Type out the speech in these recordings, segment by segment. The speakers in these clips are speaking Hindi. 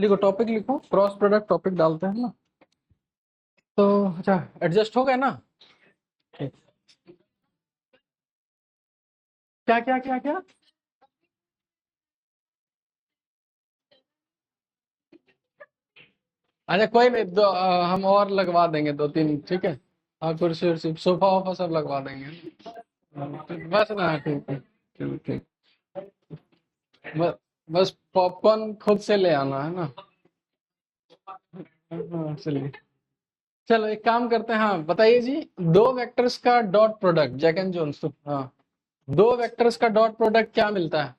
लिखो, टॉपिक लिखो, क्रॉस प्रोडक्ट टॉपिक डालते हैं ना। तो अच्छा, एडजस्ट हो गया ना? ठीक। क्या क्या क्या क्या? अच्छा कोई नहीं, हम और लगवा देंगे दो तीन, ठीक है। हाँ, कुर्सी उर्सी सोफा वोफा सब लगवा देंगे। बस ना, ठीक है, ठीक ठीक। बस बस पॉपकॉर्न खुद से ले आना है ना। हाँ चलिए। चलो एक काम करते हैं, हाँ बताइए जी। दो वेक्टर्स का dot product, Jack and Jones, हाँ। दो वेक्टर्स का डॉट प्रोडक्ट क्या मिलता है?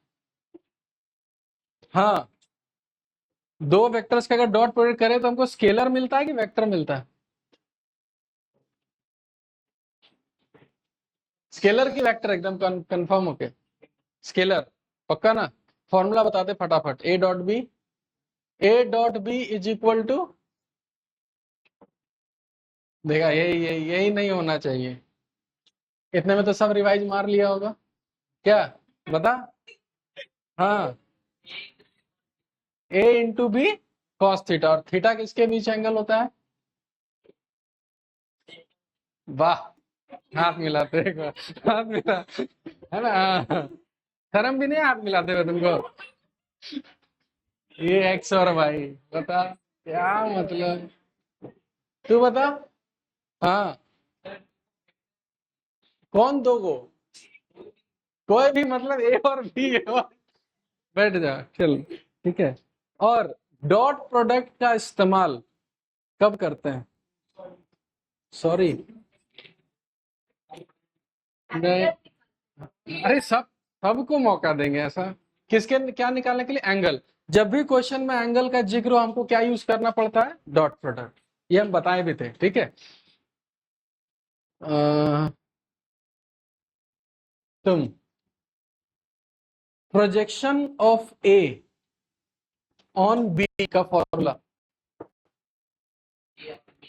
हाँ, दो वेक्टर्स का अगर डॉट प्रोडक्ट करें तो हमको स्केलर मिलता है कि वेक्टर मिलता है? स्केलर की वेक्टर, एकदम कंफर्म होके? स्केलर पक्का ना? फॉर्मूला बताते फटाफट। A dot B is equal to, देखा, यही नहीं होना चाहिए। इतने में तो सब रिवाइज मार लिया होगा। क्या? बता। हाँ, ए इंटू बी कॉस थीटा, और थीटा किसके बीच एंगल होता है? वाह, हाथ मिलाते एक बार, हाथ मिला, है ना? हाँ। शर्म भी नहीं हाथ मिलाते हुए तुमको? ये एक्स और वाई, बता क्या मतलब? तू बता। हाँ, कौन दो गो? कोई भी मतलब ए और बी है, और बैठ जा, चल ठीक है। और डॉट प्रोडक्ट का इस्तेमाल कब करते हैं? सॉरी, नहीं, अरे सबको मौका देंगे ऐसा। किसके क्या निकालने के लिए? एंगल। जब भी क्वेश्चन में एंगल का जिक्र हो, हमको क्या यूज करना पड़ता है? Dot product. ये हम बताए भी थे, ठीक है। तुम, projection of A on B का फॉर्मूला।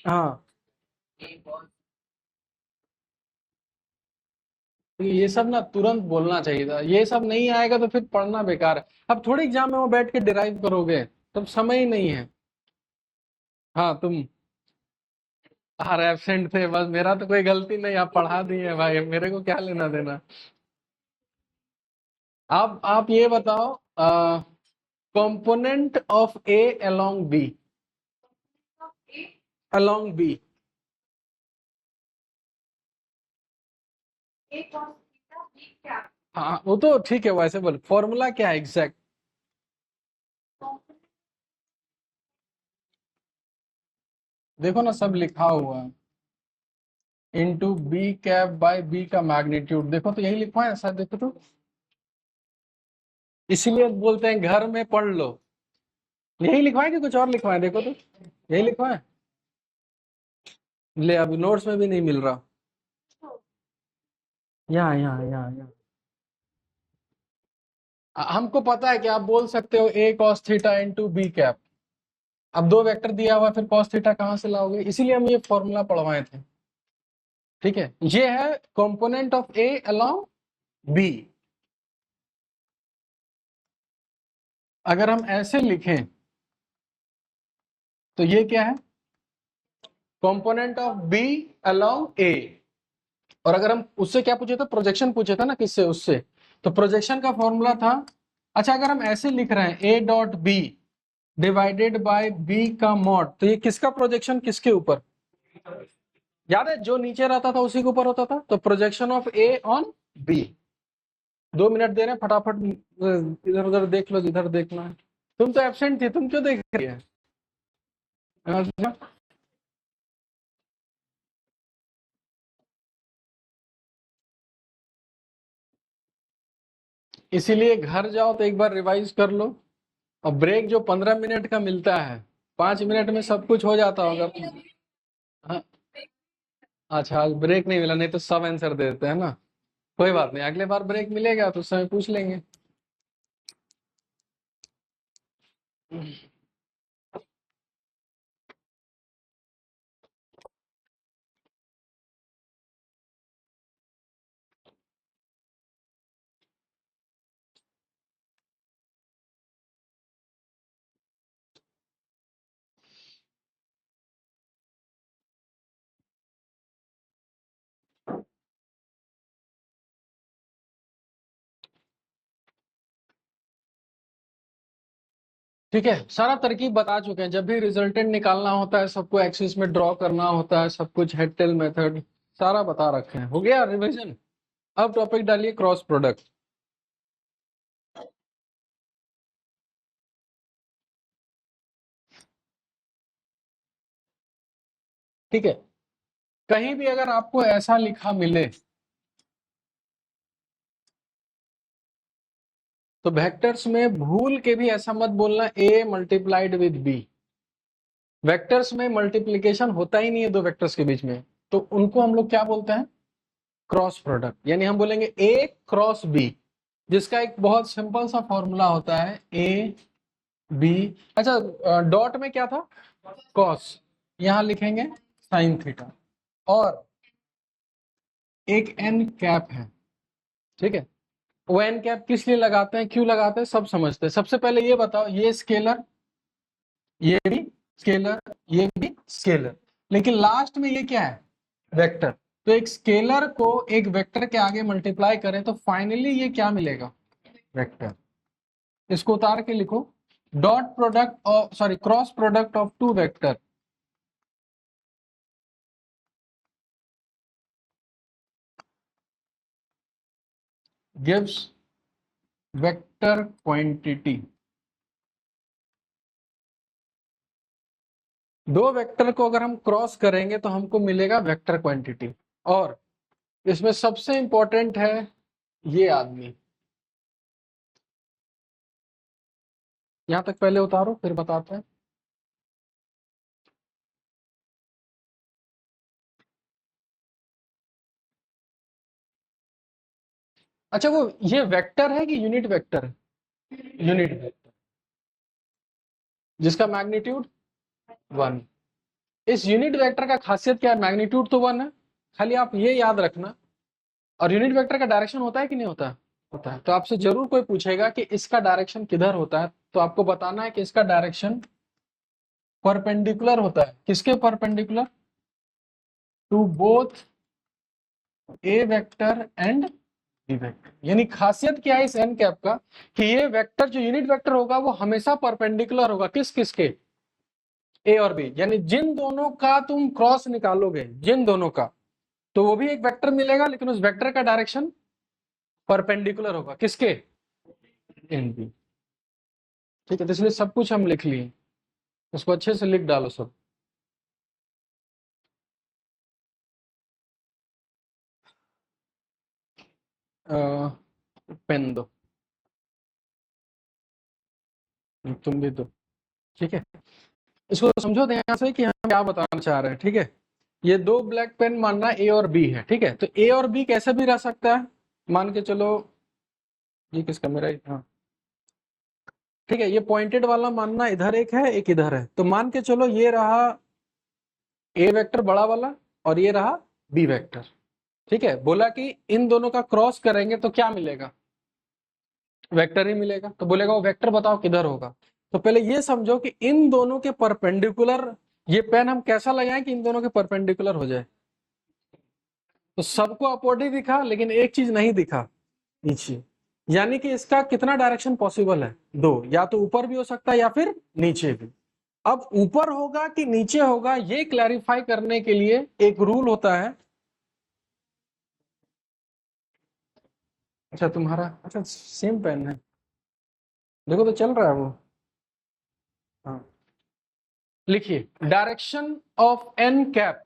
हाँ, तो ये सब ना तुरंत बोलना चाहिए था, ये सब नहीं आएगा तो फिर पढ़ना बेकार है। अब थोड़ी एग्जाम में वो बैठ के डिराइव करोगे, तब समय ही नहीं है। हाँ तुम, अरे एबसेंट थे बस, मेरा तो कोई गलती नहीं, आप पढ़ा दिए भाई, मेरे को क्या लेना देना। आप ये बताओ, component of A along B, along B. हाँ वो तो ठीक है, वैसे बोल, फॉर्मूला क्या है एग्जैक्ट? देखो ना, सब लिखा हुआ है। Into B cap by B का मैग्नीट्यूड, देखो तो यही लिखा है ऐसा, देखो तो। इसीलिए बोलते हैं घर में पढ़ लो। यही लिखवाए कि कुछ और लिखवाए? देखो तो, यही लिखवाए। ले, अभी नोट्स में भी नहीं मिल रहा। यहाँ यहाँ यहाँ यहाँ, हमको पता है कि आप बोल सकते हो a cos theta into B cap. अब दो वेक्टर दिया हुआ है, फिर कॉस थीटा कहाँ से लाओगे? इसीलिए हम ये फॉर्मूला पढ़वाए थे, ठीक है। ये है component of A along B. अगर हम ऐसे लिखें तो ये क्या है? Component of B along A. और अगर हम उससे क्या पूछे थे? प्रोजेक्शन पूछे था ना, किससे? उससे। तो प्रोजेक्शन का फॉर्मूला था। अच्छा, अगर हम ऐसे लिख रहे हैं A dot B divided by B का मॉड, तो ये किसका प्रोजेक्शन किसके ऊपर? याद है, जो नीचे रहता था उसी के ऊपर होता था, तो projection of A on b. 2 minute दे रहे हैं, फटाफट इधर उधर देख लो जिधर देखना है। तुम तो एबसेंट थी, तुम क्यों देख रही है? अच्छा, इसीलिए घर जाओ तो एक बार रिवाइज कर लो। और ब्रेक जो 15 मिनट का मिलता है, 5 मिनट में सब कुछ हो जाता होगा। हाँ, अच्छा आज ब्रेक नहीं मिला, नहीं तो सब आंसर दे देते हैं ना। कोई बात नहीं, अगले बार ब्रेक मिलेगा तो उस समय पूछ लेंगे। ठीक है, सारा तरकीब बता चुके हैं। जब भी रिजल्टेंट निकालना होता है, सबको एक्सिस में ड्रॉ करना होता है, सब कुछ हेड टेल मेथड सारा बता रखे हैं। हो गया रिवीजन। अब टॉपिक डालिए क्रॉस प्रोडक्ट। ठीक है, कहीं भी अगर आपको ऐसा लिखा मिले तो वेक्टर्स में भूल के भी ऐसा मत बोलना ए मल्टीप्लाइड विद बी। वेक्टर्स में मल्टीप्लीकेशन होता ही नहीं है दो वेक्टर्स के बीच में, तो उनको हम लोग क्या बोलते हैं? Cross product. यानी हम बोलेंगे ए क्रॉस बी, जिसका एक बहुत सिंपल सा फॉर्मूला होता है ए बी। अच्छा, डॉट में क्या था? कॉस, यहां लिखेंगे साइन थीटा, और एक एन कैप है। ठीक है, वो एन कैप किस लिए लगाते हैं, क्यों लगाते हैं, सब समझते हैं। सबसे पहले ये बताओ, ये स्केलर, ये भी स्केलर, ये भी स्केलर, लेकिन लास्ट में ये क्या है? वेक्टर। तो एक स्केलर को एक वेक्टर के आगे मल्टीप्लाई करें तो फाइनली ये क्या मिलेगा? वेक्टर। इसको उतार के लिखो, dot product of, sorry, cross product of two vector gives vector quantity. दो वेक्टर को अगर हम क्रॉस करेंगे तो हमको मिलेगा वेक्टर क्वांटिटी। और इसमें सबसे इंपॉर्टेंट है ये आदमी। यहां तक पहले उतारो फिर बताते हैं। अच्छा, वो ये वेक्टर है कि यूनिट वेक्टर है? यूनिट वेक्टर, जिसका मैग्नीट्यूड 1। इस यूनिट वेक्टर का खासियत क्या है? मैग्नीट्यूड तो 1 है, खाली आप ये याद रखना। और यूनिट वेक्टर का डायरेक्शन होता है कि नहीं होता? होता है। तो आपसे जरूर कोई पूछेगा कि इसका डायरेक्शन किधर होता है, तो आपको बताना है कि इसका डायरेक्शन परपेंडिकुलर होता है। किसके perpendicular? To both A vector and B vector. यानी खासियत क्या है इस एन कैप का, कि ये वेक्टर जो यूनिट वेक्टर होगा वो हमेशा परपेंडिकुलर होगा। किस किसके? ए और बी। यानी जिन दोनों का तुम क्रॉस निकालोगे, जिन दोनों का, तो वो भी एक वेक्टर मिलेगा, लेकिन उस वेक्टर का डायरेक्शन परपेंडिकुलर होगा। किसके? In B. ठीक है, तो इसलिए सब कुछ हम लिख लिए, उसको अच्छे से लिख डालो सब। पेन दो, तुम भी दो। ठीक है, इसको समझो ध्यान से कि हम क्या बताना चाह रहे हैं। ठीक है, ये दो ब्लैक पेन मानना ए और बी है। ठीक है, तो ए और बी कैसे भी रह सकता है, मान के चलो, ये किसका, मेरा ही, हाँ। ठीक है, ये पॉइंटेड वाला मानना इधर एक है, एक इधर है, तो मान के चलो ये रहा ए वेक्टर बड़ा वाला, और ये रहा बी वेक्टर। ठीक है, बोला कि इन दोनों का क्रॉस करेंगे तो क्या मिलेगा? वेक्टर ही मिलेगा। तो बोलेगा वो वेक्टर बताओ किधर होगा। तो पहले ये समझो कि इन दोनों के परपेंडिकुलर, ये पेन हम कैसा लगाएं कि इन दोनों के परपेंडिकुलर हो जाए? तो सबको अपवर्ड ही दिखा, लेकिन एक चीज नहीं दिखा, नीचे। यानी कि इसका कितना डायरेक्शन पॉसिबल है? दो, या तो ऊपर भी हो सकता है या फिर नीचे भी। अब ऊपर होगा कि नीचे होगा, ये क्लैरिफाई करने के लिए एक रूल होता है। अच्छा, तुम्हारा, अच्छा सेम पेन है, देखो तो चल रहा है वो। हाँ, लिखिए direction of n cap,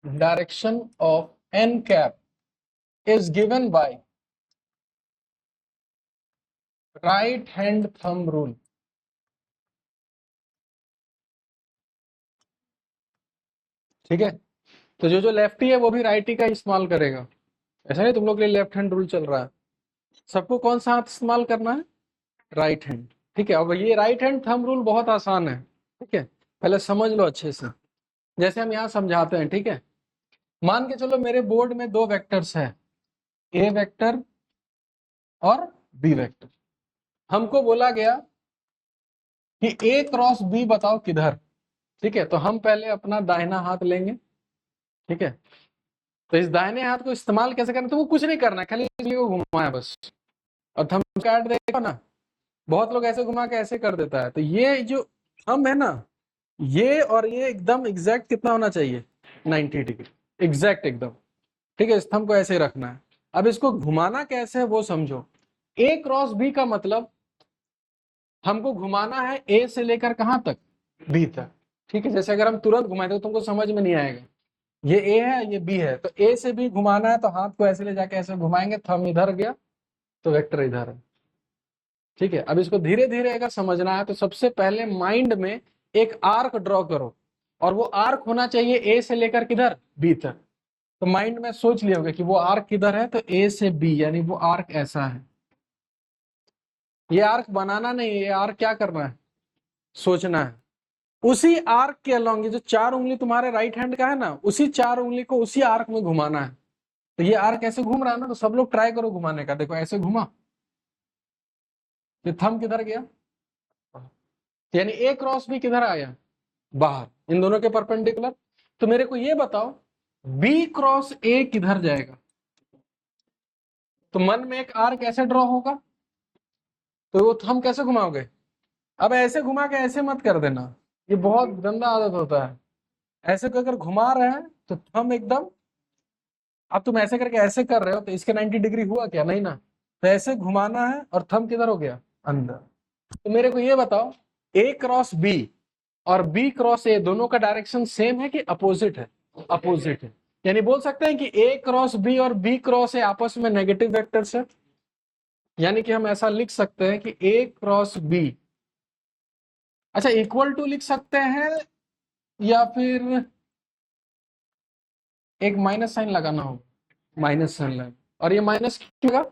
direction of n cap is given by right hand thumb rule. ठीक है, तो जो जो लेफ्टी है वो भी राइटी का इस्तेमाल करेगा। ऐसा नहीं तुम लोग के लिए लेफ्ट हैंड रूल चल रहा है, सबको कौन सा हाथ इस्तेमाल करना है? Right hand. ठीक है, अब ये राइट हैंड थंब रूल बहुत आसान है। ठीक है, पहले समझ लो अच्छे से, जैसे हम यहाँ समझाते हैं। ठीक है, मान के चलो मेरे बोर्ड में दो वेक्टर्स है, ए वेक्टर और बी वेक्टर। हमको बोला गया कि ए क्रॉस बी बताओ किधर। ठीक है, तो हम पहले अपना दाहिना हाथ लेंगे। ठीक है, तो इस दाहिने हाथ को इस्तेमाल कैसे करना, तो वो कुछ नहीं करना है, खाली इस को घुमाया बस, और थंब कार्ड देखो ना, बहुत लोग ऐसे घुमा के ऐसे कर देता है। तो ये जो थंब है ना, ये और ये एकदम एग्जैक्ट कितना होना चाहिए, 90 डिग्री एग्जैक्ट एकदम। ठीक है, इस थंब को ऐसे ही रखना है। अब इसको घुमाना कैसे है वो समझो। ए क्रॉस बी का मतलब हमको घुमाना है ए से लेकर कहां तक, बी तक। ठीक है, जैसे अगर हम तुरंत घुमाए तो तुमको समझ में नहीं आएगा, ये ए है ये बी है, तो ए से बी घुमाना है तो हाथ को ऐसे ले जाके ऐसे घुमाएंगे, थंब इधर गया तो वेक्टर इधर है। ठीक है, अब इसको धीरे धीरे अगर समझना है तो सबसे पहले माइंड में एक आर्क ड्रॉ करो, और वो आर्क होना चाहिए ए से लेकर किधर, बी तक। तो माइंड में सोच लिया होगा कि वो आर्क किधर है, तो ए से बी, यानी वो आर्क ऐसा है। ये आर्क बनाना नहीं है, ये आर्क क्या करना है, सोचना है। उसी आर्क के अलॉन्ग, ये जो 4 उंगली तुम्हारे राइट हैंड का है ना, उसी 4 उंगली को उसी आर्क में घुमाना है। तो ये आर्क ऐसे घूम रहा है ना, तो सब लोग ट्राई करो घुमाने का। देखो ऐसे घुमा, ये थंब किधर गया, यानी ए क्रॉस बी किधर आया, बाहर, इन दोनों के परपेंडिकुलर। तो मेरे को ये बताओ बी क्रॉस ए किधर जाएगा, तो मन में एक आर्क ऐसे ड्रॉ होगा, तो वो थंब कैसे घुमाओगे, अब ऐसे घुमा के ऐसे मत कर देना, ये बहुत गंदा आदत होता है। ऐसे को अगर घुमा रहे हैं तो थंब एकदम, अब तुम ऐसे करके ऐसे कर रहे हो तो इसके 90 डिग्री हुआ क्या, नहीं ना। तो ऐसे घुमाना है और थंब किधर हो गया, अंदर। तो मेरे को ये बताओ ए क्रॉस बी और बी क्रॉस ए दोनों का डायरेक्शन सेम है कि अपोजिट है, अपोजिट है। यानी बोल सकते हैं कि ए क्रॉस बी और बी क्रॉस ए आपस में नेगेटिव वेक्टर्स है। यानी कि हम ऐसा लिख सकते हैं कि ए क्रॉस बी, अच्छा इक्वल टू लिख सकते हैं, या फिर एक माइनस साइन लगाना होगा, माइनस साइन लगा, और ये माइनस क्यों लगा,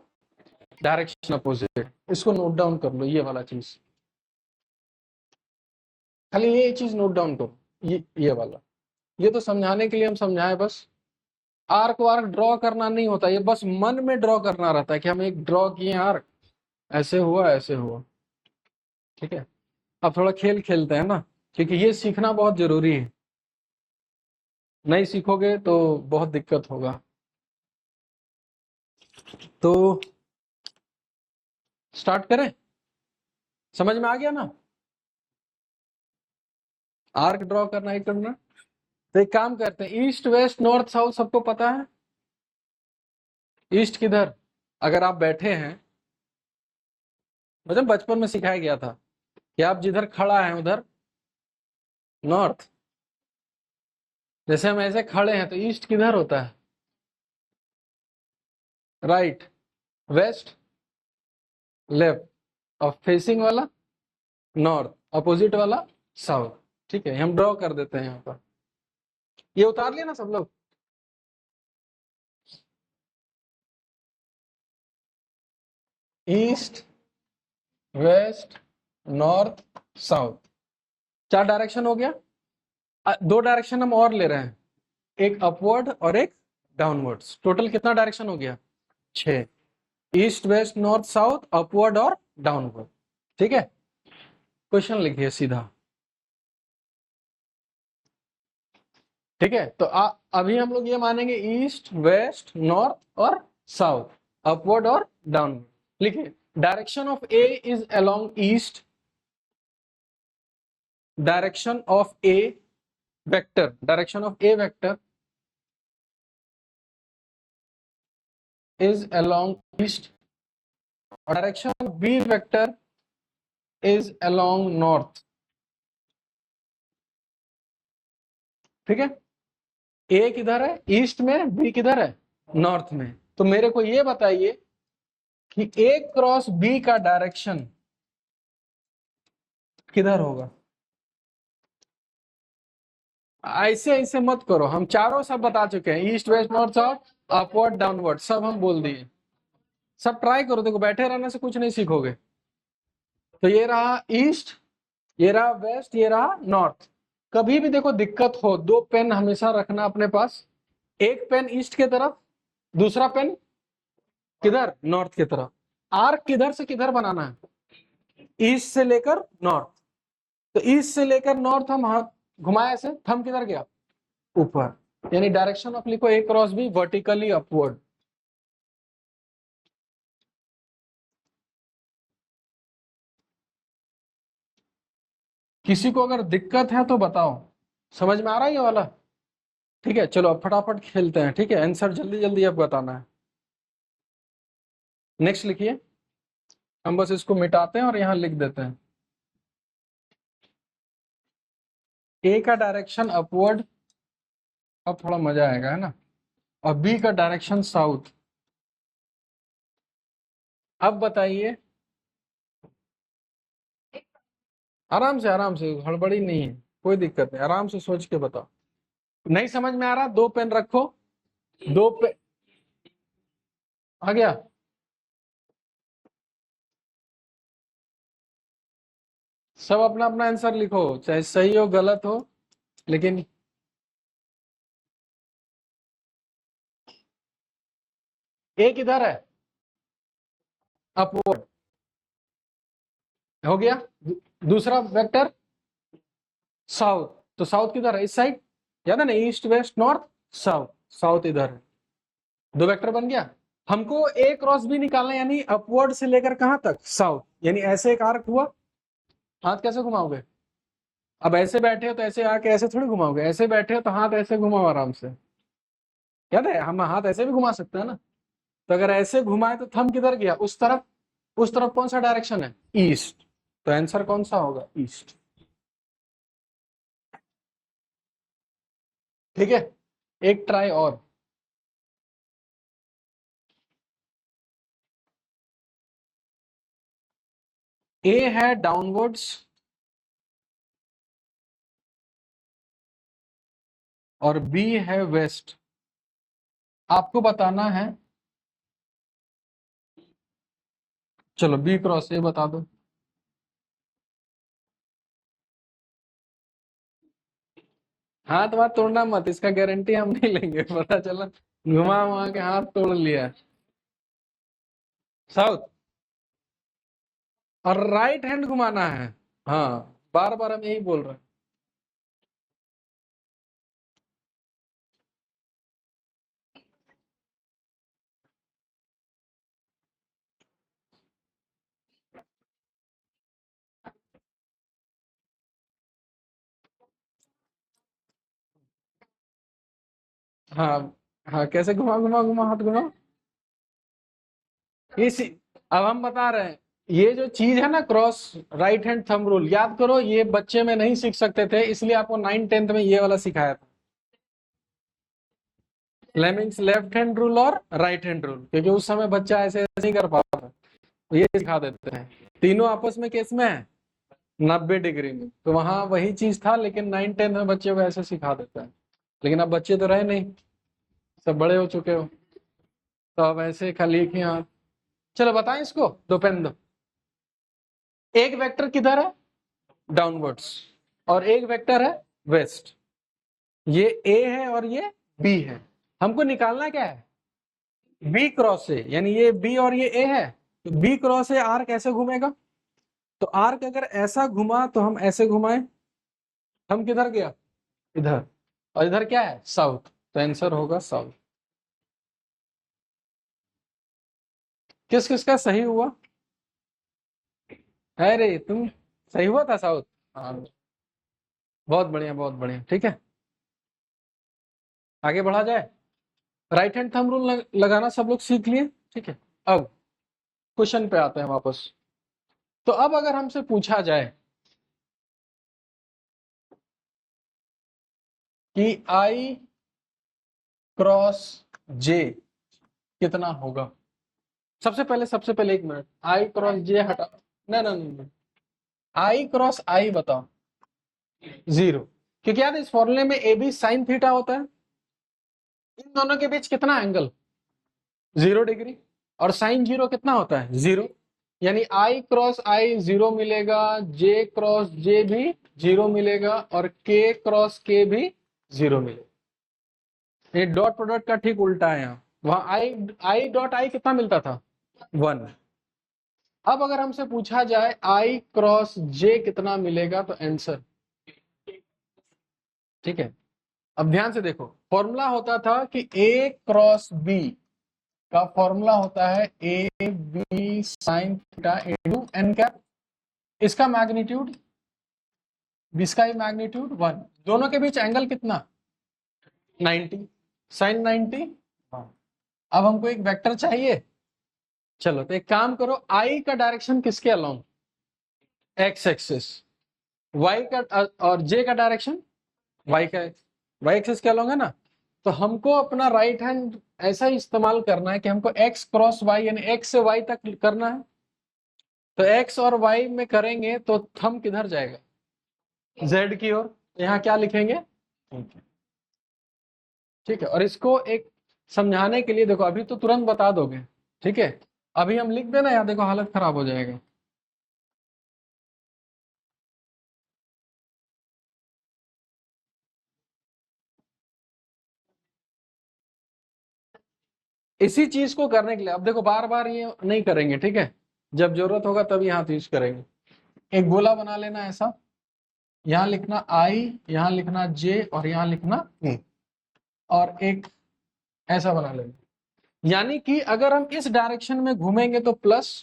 डायरेक्शन अपोजिट। इसको नोट डाउन कर लो, ये वाला चीज, खाली ये चीज नोट डाउन करो, ये वाला। ये तो समझाने के लिए हम समझाएं बस, आर्क वार्क ड्रॉ करना नहीं होता, ये बस मन में ड्रॉ करना रहता है कि हम एक ड्रॉ किए आर्क, ऐसे हुआ ऐसे हुआ। ठीक है, अब थोड़ा खेल खेलते हैं ना, क्योंकि ये सीखना बहुत जरूरी है, नहीं सीखोगे तो बहुत दिक्कत होगा। तो स्टार्ट करें, समझ में आ गया ना, आर्क ड्रॉ करना ही करना। तो एक काम करते हैं, ईस्ट वेस्ट नॉर्थ साउथ सबको पता है। ईस्ट किधर, अगर आप बैठे हैं, मतलब बचपन में सिखाया गया था कि आप जिधर खड़ा है उधर नॉर्थ। जैसे हम ऐसे खड़े हैं तो ईस्ट किधर होता है, राइट, वेस्ट लेफ्ट, और फेसिंग वाला नॉर्थ, अपोजिट वाला साउथ। ठीक है, हम ड्रॉ कर देते हैं यहाँ पर, ये उतार लिया ना सब लोग। East west north south, 4 direction हो गया। 2 डायरेक्शन हम और ले रहे हैं, एक अपवर्ड और एक डाउनवर्ड्स। टोटल कितना डायरेक्शन हो गया, 6, east west north south, upward और डाउनवर्ड। ठीक है, क्वेश्चन लिखिए सीधा। ठीक है, तो अभी हम लोग ये मानेंगे ईस्ट वेस्ट नॉर्थ और साउथ, अपवर्ड और डाउनवर्ड। लिखिए, direction of A is along east, direction of A vector, direction of A vector is along east, direction of B vector is along north। ठीक है, ए किधर है, ईस्ट में, बी किधर है, नॉर्थ में। तो मेरे को ये बताइए कि ए क्रॉस बी का डायरेक्शन किधर होगा। ऐसे ऐसे मत करो, हम चारों सब बता चुके हैं, east west north south upward downward सब हम बोल दिए। सब ट्राई करो, देखो बैठे रहने से कुछ नहीं सीखोगे। तो ये रहा ईस्ट, ये रहा वेस्ट, ये रहा नॉर्थ। कभी भी देखो दिक्कत हो, 2 पेन हमेशा रखना अपने पास, एक पेन ईस्ट के तरफ, दूसरा पेन किधर, नॉर्थ की तरफ। आर्क किधर से किधर बनाना है, ईस्ट से लेकर नॉर्थ। तो ईस्ट से लेकर नॉर्थ हम हाथ घुमाए से, थंब किधर गया, ऊपर। यानी डायरेक्शन ऑफ लिखो ए क्रॉस बी वर्टिकली अपवर्ड। किसी को अगर दिक्कत है तो बताओ, समझ में आ रहा है ये वाला? ठीक है, चलो अब फटाफट खेलते हैं। ठीक है, आंसर जल्दी जल्दी अब बताना है। नेक्स्ट लिखिए, हम बस इसको मिटाते हैं और यहां लिख देते हैं। ए का डायरेक्शन अपवर्ड, अब थोड़ा मजा आएगा है ना। और बी का डायरेक्शन साउथ। अब बताइए, आराम से, हड़बड़ी नहीं है, कोई दिक्कत नहीं, आराम से सोच के बताओ। नहीं समझ में आ रहा, 2 पेन रखो। 2 पेन आ गया। सब अपना अपना आंसर लिखो, चाहे सही हो गलत हो, लेकिन ए किधर है? अपवर्ड हो गया। दूसरा वेक्टर साउथ, तो साउथ किधर है? इस साइड, याद है ना, east west north south, south इधर है। 2 वेक्टर बन गया। हमको ए क्रॉस बी निकालना, यानी अपवर्ड से लेकर कहां तक? साउथ। यानी ऐसे एक आर्क हुआ, हाथ कैसे घुमाओगे? अब ऐसे बैठे हो तो ऐसे आके ऐसे थोड़ी घुमाओगे, ऐसे बैठे हो तो हाथ ऐसे घुमाओ आराम से। याद है, हम हाथ ऐसे भी घुमा सकते हैं ना। तो अगर ऐसे घुमाए तो थंब किधर गया? उस तरफ। उस तरफ कौन सा डायरेक्शन है? ईस्ट। तो आंसर कौन सा होगा? ईस्ट। ठीक है, एक ट्राई और। ए है डाउनवर्ड्स और बी है वेस्ट। आपको बताना है, चलो बी क्रॉस ए बता दो। हाथ वाथ तोड़ना मत, इसका गारंटी हम नहीं लेंगे। पता चला घुमा वहां के हाथ तोड़ लिया। साउथ, और राइट हैंड घुमाना है। हाँ, बार बार हम यही बोल रहे हैं। हाँ हाँ, कैसे घुमा घुमा घुमा हाथ घुमा। इसी, अब हम बता रहे हैं, ये जो चीज है ना cross right hand thumb rule, याद करो, ये बच्चे में नहीं सीख सकते थे, इसलिए आपको 9th 10th में ये वाला सिखाया था। फ्लेमिंग्स लेफ्ट हैंड रूल और राइट हैंड रूल, क्योंकि उस समय बच्चा ऐसे ऐसे नहीं कर पाता था, तो ये सिखा देते हैं। तीनों आपस में केस में है 90 डिग्री में, तो वहां वही चीज था, लेकिन 9th 10th में बच्चे को ऐसे सिखा देता है। लेकिन अब बच्चे तो रहे नहीं, सब बड़े हो चुके हो, तो अब ऐसे खाली एक ही हाथ। चलो बताएं इसको, 2 पेन दो। एक वेक्टर किधर है? डाउनवर्ड्स, और एक वेक्टर है वेस्ट। ये ए है और ये बी है। हमको निकालना क्या है? बी क्रॉस ए, यानी ये बी और ये ए है, तो बी क्रॉस ए आर्क ऐसे घूमेगा। तो आर्क अगर ऐसा घुमा तो हम ऐसे घुमाएं, हम किधर गया? इधर। और इधर क्या है? साउथ। तो आंसर होगा साउथ। किस किस का सही हुआ? अरे तुम, सही हुआ था साउथ। हाँ, बहुत बढ़िया बहुत बढ़िया। ठीक है, आगे बढ़ा जाए। राइट हैंड थंब रूल लगाना सब लोग सीख लिए। ठीक है, अब क्वेश्चन पे आते हैं वापस। तो अब अगर हमसे पूछा जाए कि आई क्रॉस जे कितना होगा, सबसे पहले 1 मिनट, आई क्रॉस जे हटा, नहीं नहीं नहीं, आई क्रॉस आई बताओ। 0, क्योंकि यार इस फॉर्मूले में ए बी साइन थीटा होता है। इन दोनों के बीच कितना एंगल? 0 डिग्री। और साइन 0 कितना होता है? 0। यानी आई क्रॉस आई 0 मिलेगा, जे क्रॉस जे भी 0 मिलेगा, और के क्रॉस के भी 0 मिलेगा। ये डॉट प्रोडक्ट का ठीक उल्टा है यहाँ। वहां आई आई डॉट आई कितना मिलता था? 1। अब अगर हमसे पूछा जाए आई क्रॉस जे कितना मिलेगा, तो आंसर, ठीक है, अब ध्यान से देखो, फॉर्मूला होता था कि ए क्रॉस बी का फॉर्मूला होता है A B sine theta into n cap, इसका मैग्नीट्यूड, इसका ही मैग्नीट्यूड 1, दोनों के बीच एंगल कितना 90, साइन 90। अब हमको एक वेक्टर चाहिए, चलो तो एक काम करो, आई का डायरेक्शन किसके अलोंग, एक्स एक्सिस, वाई का और जे का डायरेक्शन वाई का, वाई एक्सिस के अलोंग है ना। तो हमको अपना राइट हैंड ऐसा ही इस्तेमाल करना है कि हमको एक्स क्रॉस वाई यानी एक्स से वाई तक करना है। तो एक्स और वाई में करेंगे तो थंब किधर जाएगा, जेड की ओर, यहाँ क्या लिखेंगे, ठीक है। और इसको एक समझाने के लिए देखो, अभी तो तुरंत बता दोगे, ठीक है, अभी हम लिख देना, यहाँ देखो हालत खराब हो जाएगा। इसी चीज को करने के लिए अब देखो बार बार ये नहीं करेंगे, ठीक है, जब जरूरत होगा तभी हाथ यूज करेंगे। एक गोला बना लेना ऐसा, यहाँ लिखना आई, यहाँ लिखना जे और यहाँ लिखना ए, और एक ऐसा बना लेना। यानी कि अगर हम इस डायरेक्शन में घूमेंगे तो प्लस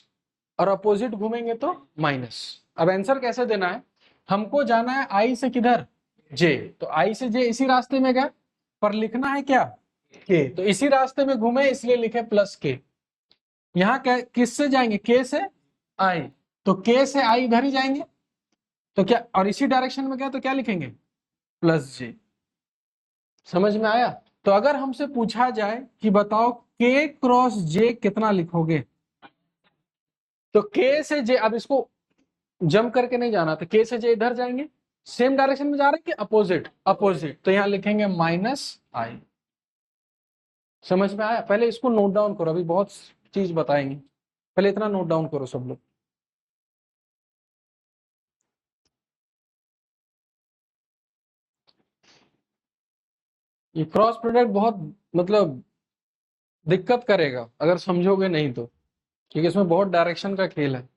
और अपोजिट घूमेंगे तो माइनस। अब आंसर कैसे देना है, हमको जाना है आई से किधर, जे, तो आई से जे इसी रास्ते में गए, पर लिखना है क्या के, तो इसी रास्ते में घूमे इसलिए लिखे प्लस के। यहाँ किससे जाएंगे, के से आई, तो के से आई इधर ही जाएंगे, तो क्या, और इसी डायरेक्शन में गए तो क्या लिखेंगे, प्लस जे। समझ में आया। तो अगर हमसे पूछा जाए कि बताओ के क्रॉस जे कितना लिखोगे, तो के से जे, अब इसको जंप करके नहीं जाना, तो के से जे इधर जाएंगे, सेम डायरेक्शन में जा रहे हैं कि अपोजिट, अपोजिट, तो यहां लिखेंगे माइनस आई। समझ में आया। पहले इसको नोट डाउन करो, अभी बहुत चीज बताएंगे, पहले इतना नोट डाउन करो सब लोग। ये क्रॉस प्रोडक्ट बहुत मतलब दिक्कत करेगा अगर समझोगे नहीं तो, क्योंकि इसमें बहुत डायरेक्शन का खेल है।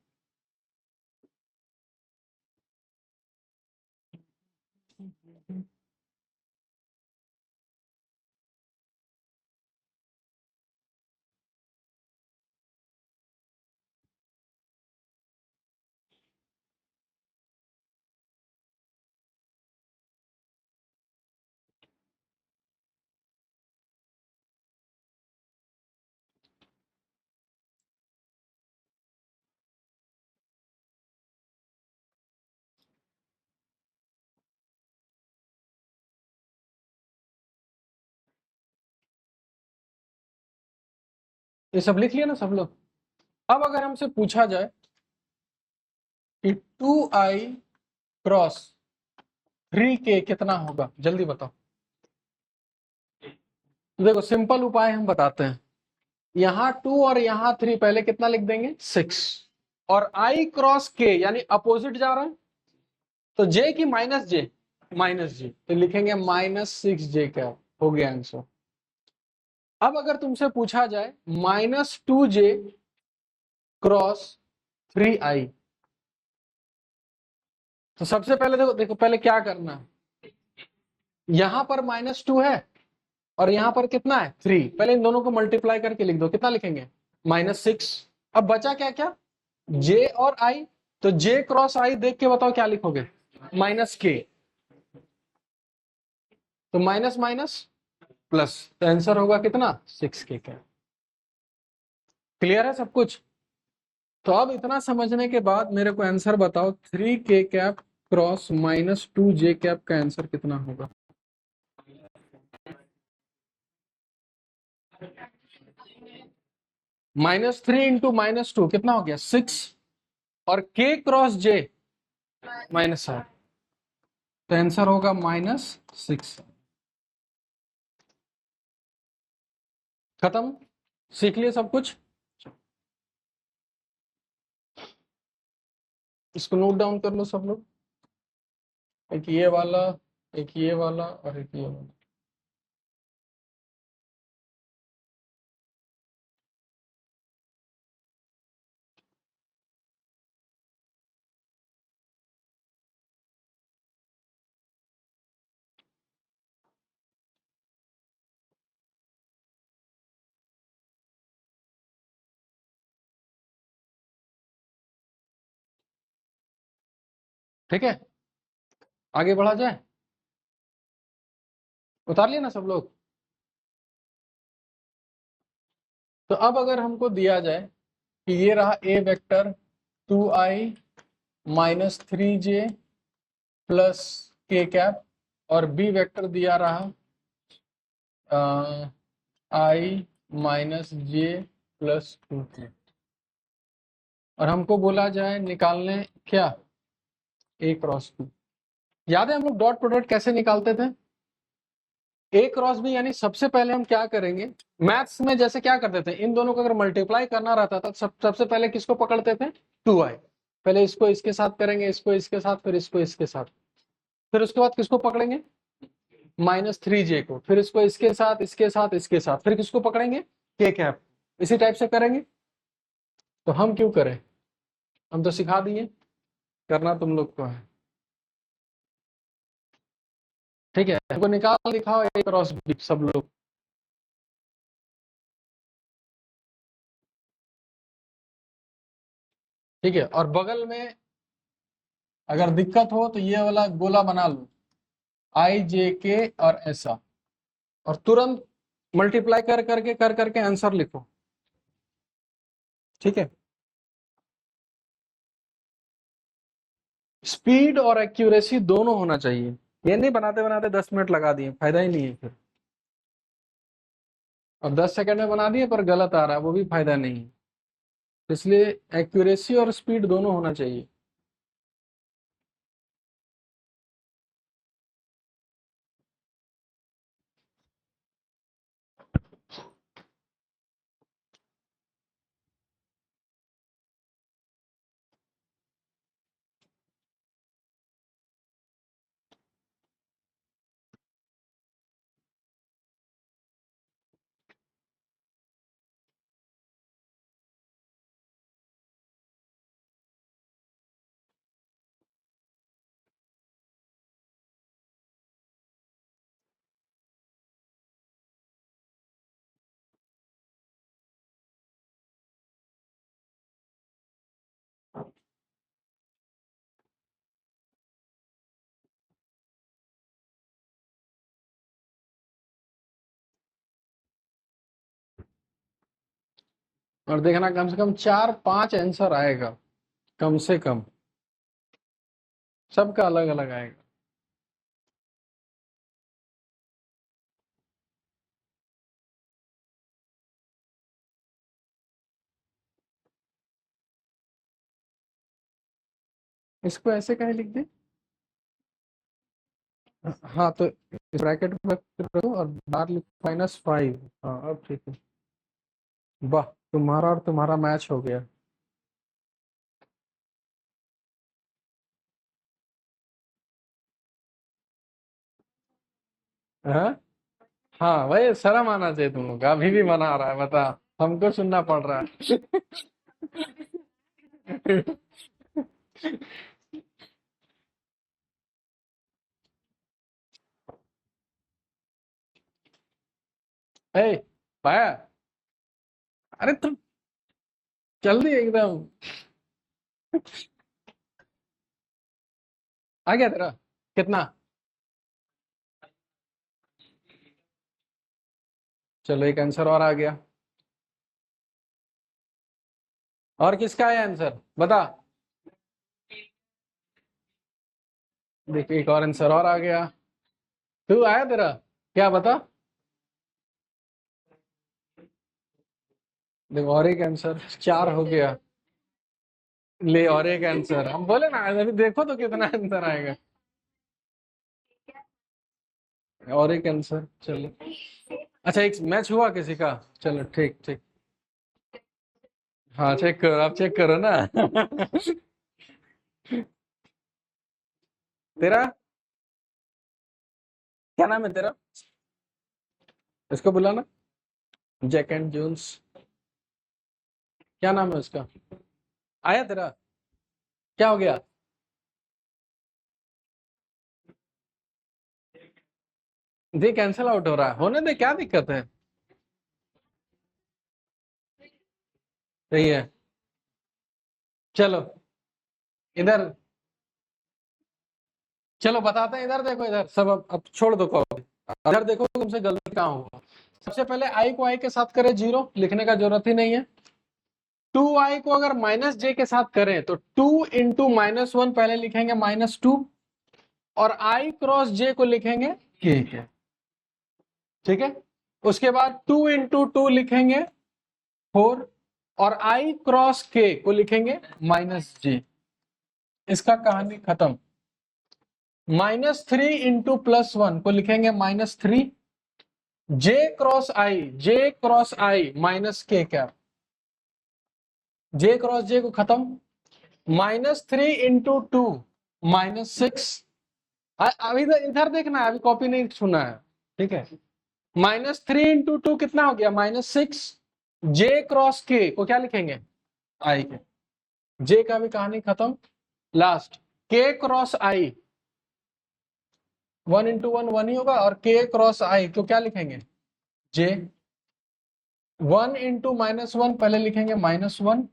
ये सब लिख लिया ना सब लोग। अब अगर हमसे पूछा जाए कि 2i क्रॉस 3k कितना होगा, जल्दी बताओ। तो देखो सिंपल उपाय हम बताते हैं, यहाँ 2 और यहाँ 3, पहले कितना लिख देंगे 6, और i क्रॉस k यानी अपोजिट जा रहा है, तो j की माइनस जे, माइनस जे, तो लिखेंगे -6j, क्या हो गया आंसर। अब अगर तुमसे पूछा जाए -2j क्रॉस 3i, तो सबसे पहले देखो देखो पहले क्या करना है, यहां पर -2 है और यहां पर कितना है 3, पहले इन दोनों को मल्टीप्लाई करके लिख दो, कितना लिखेंगे -6। अब बचा क्या क्या, j और i, तो j क्रॉस i देख के बताओ क्या लिखोगे, -k, तो माइनस माइनस प्लस, तो आंसर होगा कितना 6k का। क्लियर है सब कुछ। तो अब इतना समझने के बाद मेरे को आंसर बताओ, 3k cap cross -2j cap का आंसर कितना होगा। -3 इंटू -2 कितना हो गया 6, और k क्रॉस j -8, तो आंसर होगा -6। खत्म, सीख लिए सब कुछ। इसको नोट डाउन कर लो सब लोग, एक ये वाला, एक ये वाला और एक ये वाला। ठीक है, आगे बढ़ा जाए, उतार लिया ना सब लोग। तो अब अगर हमको दिया जाए कि ये रहा a vector 2i minus 3j plus k cap, और बी वेक्टर दिया रहा i minus J plus 2k, और हमको बोला जाए निकालने क्या, ए क्रॉस बी। याद है हम लोग डॉट प्रोडक्ट कैसे निकालते थे, ए क्रॉस बी, यानी सबसे पहले हम क्या करेंगे, मैथ्स में जैसे क्या करते थे, इन दोनों को अगर मल्टीप्लाई करना रहता था सबसे पहले किसको पकड़ते थे, 2i, पहले इसको इसके साथ करेंगे, इसको इसके साथ, फिर इसको इसके साथ, फिर उसके बाद किसको पकड़ेंगे, माइनस 3j को, फिर इसको इसके साथ इसके साथ इसके साथ, फिर किसको पकड़ेंगे, के कैप, इसी टाइप से करेंगे। तो हम क्यों करें, हम तो सिखा दिए, करना तुम लोग को है। ठीक है, हमको निकाल दिखाओ ए क्रॉस बी सब लोग। ठीक है, और बगल में अगर दिक्कत हो तो ये वाला गोला बना लो, आई जे के और ऐसा, और तुरंत मल्टीप्लाई कर करके आंसर लिखो। ठीक है, स्पीड और एक्यूरेसी दोनों होना चाहिए, ये नहीं बनाते बनाते 10 मिनट लगा दिए, फायदा ही नहीं है फिर, और 10 सेकंड में बना दिए पर गलत आ रहा है, वो भी फायदा नहीं है। इसलिए एक्यूरेसी और स्पीड दोनों होना चाहिए। और देखना कम से कम 4-5 आंसर आएगा, कम से कम, सबका अलग अलग आएगा। इसको ऐसे कहे लिख दे, हाँ तो इस ब्रैकेट में रखो और बाहर लिखो -5। हाँ अब ठीक है, वाह, तुम्हारा और तुम्हारा मैच हो गया। हाँ हाँ भाई, शर्म आना चाहिए तुम लोग, अभी भी मना रहा है, बता, हमको सुनना पड़ रहा है। ए पाया, अरे तुम जल्दी एकदम, आ गया तेरा, कितना, चलो एक आंसर और आ गया, और किसका है आंसर बता, देख एक और आंसर और आ गया, तू आया तेरा, क्या बता, देखो और एक आंसर, 4 हो गया, ले और एक आंसर, हम बोले ना अभी देखो तो कितना आंसर आएगा, और एक आंसर, चलो, अच्छा एक मैच हुआ किसी का, चलो ठीक ठीक, हाँ चेक करो, आप चेक करो ना। तेरा क्या नाम है तेरा, इसको बुलाना, जैक एंड जोन्स, क्या नाम है उसका, आया तेरा, क्या हो गया, दे कैंसिल आउट हो रहा है, होने दे, क्या दिक्कत है, सही है, चलो इधर, चलो बताते हैं, इधर देखो, इधर सब अब छोड़ दो कॉपी, इधर देखो तुमसे गलती कहाँ हुआ। सबसे पहले आई को आई के साथ करें, 0 लिखने का जरूरत ही नहीं है। 2i को अगर माइनस जे के साथ करें तो 2 इंटू -1 पहले लिखेंगे -2, और i क्रॉस जे को लिखेंगे के। ठीक है, उसके बाद 2 इंटू 2 लिखेंगे 4, और i क्रॉस के को लिखेंगे -j। इसका कहानी खत्म। -3 इंटू +1 को लिखेंगे -3, जे क्रॉस आई माइनस के कैप, जे क्रॉस जे को खत्म। -3 इंटू 2 -6। अभी इधर देखना है, अभी कॉपी नहीं सुना है, ठीक है। -3 इंटू 2 कितना हो गया, -6। जे क्रॉस के को क्या लिखेंगे, आई के। जे का भी कहानी खत्म। लास्ट के क्रॉस आई, 1 इंटू 1 1 ही होगा, और के क्रॉस आई तो क्या लिखेंगे, जे। 1 इंटू -1 पहले लिखेंगे -1,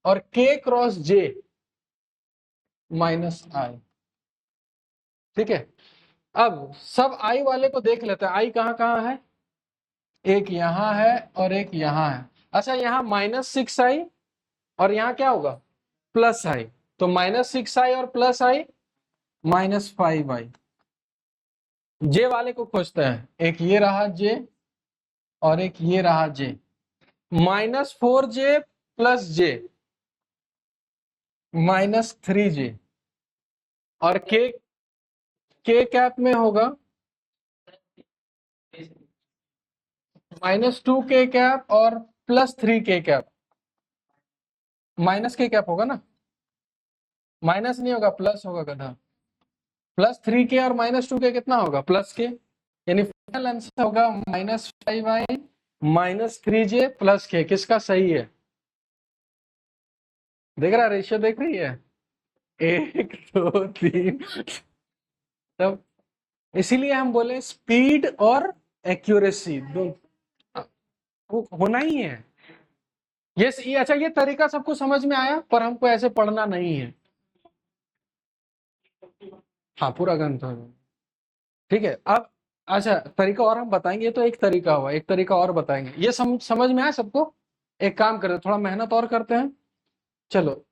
और के क्रॉस जे -i। ठीक है, अब सब आई वाले को देख लेते हैं, आई कहाँ कहाँ है, एक यहाँ है और एक यहाँ है। अच्छा, यहाँ -6i और यहाँ क्या होगा, +i, तो -6i और +i -5i। जे वाले को खोजते हैं, एक ये रहा जे और एक ये रहा जे। -4j + j -3j, और के कैप में होगा -2 के कैप और +3 के कैप। माइनस के कैप होगा ना, माइनस नहीं होगा, प्लस होगा गधा। +3 के और -2 के कितना होगा, प्लस के, यानी फाइनल आंसर होगा -5i -3j +k। किसका सही है, देख रहा, रेशियो देख रही है, 1 2 3। तब इसीलिए हम बोले स्पीड और एक्यूरेसी वो होना ही है। ये अच्छा, ये तरीका सबको समझ में आया, पर हमको ऐसे पढ़ना नहीं है। हाँ, पूरा ग्रंथ हो। ठीक है, अब अच्छा तरीका और हम बताएंगे, ये तो एक तरीका हुआ, एक तरीका और बताएंगे, ये समझ में आया सबको। एक काम करते, थोड़ा मेहनत और करते हैं। चलो,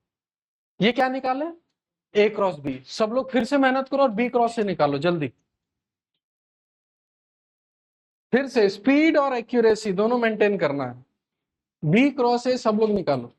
ये क्या निकाले, ए क्रॉस बी। सब लोग फिर से मेहनत करो और बी क्रॉस से निकालो जल्दी। फिर से स्पीड और एक्यूरेसी दोनों मेंटेन करना है। बी क्रॉस से सब लोग निकालो।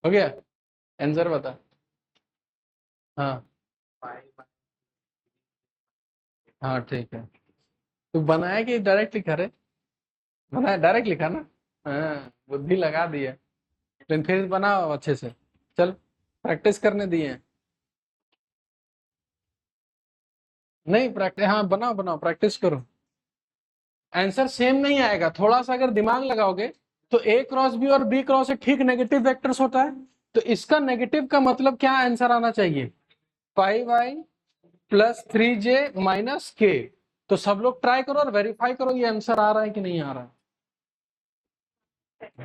हो गया, आंसर बता। हाँ हाँ, ठीक है। तू बनाया कि डायरेक्ट लिखा रे, बनाया डायरेक्ट लिखा ना। हाँ, बुद्धि लगा दी है, लेकिन फिर बनाओ अच्छे से। चल, प्रैक्टिस करने दिए हैं। नहीं प्रैक्टिस, हाँ बनाओ बनाओ, प्रैक्टिस करो। आंसर सेम नहीं आएगा, थोड़ा सा अगर दिमाग लगाओगे तो ए क्रॉस बी और बी क्रॉस ए ठीक नेगेटिव वेक्टर्स होता है, तो इसका नेगेटिव का मतलब क्या आंसर आना चाहिए, 5i +3j -k। तो सब लोग ट्राई करो और वेरीफाई करो ये आंसर आ रहा है कि नहीं आ रहा है।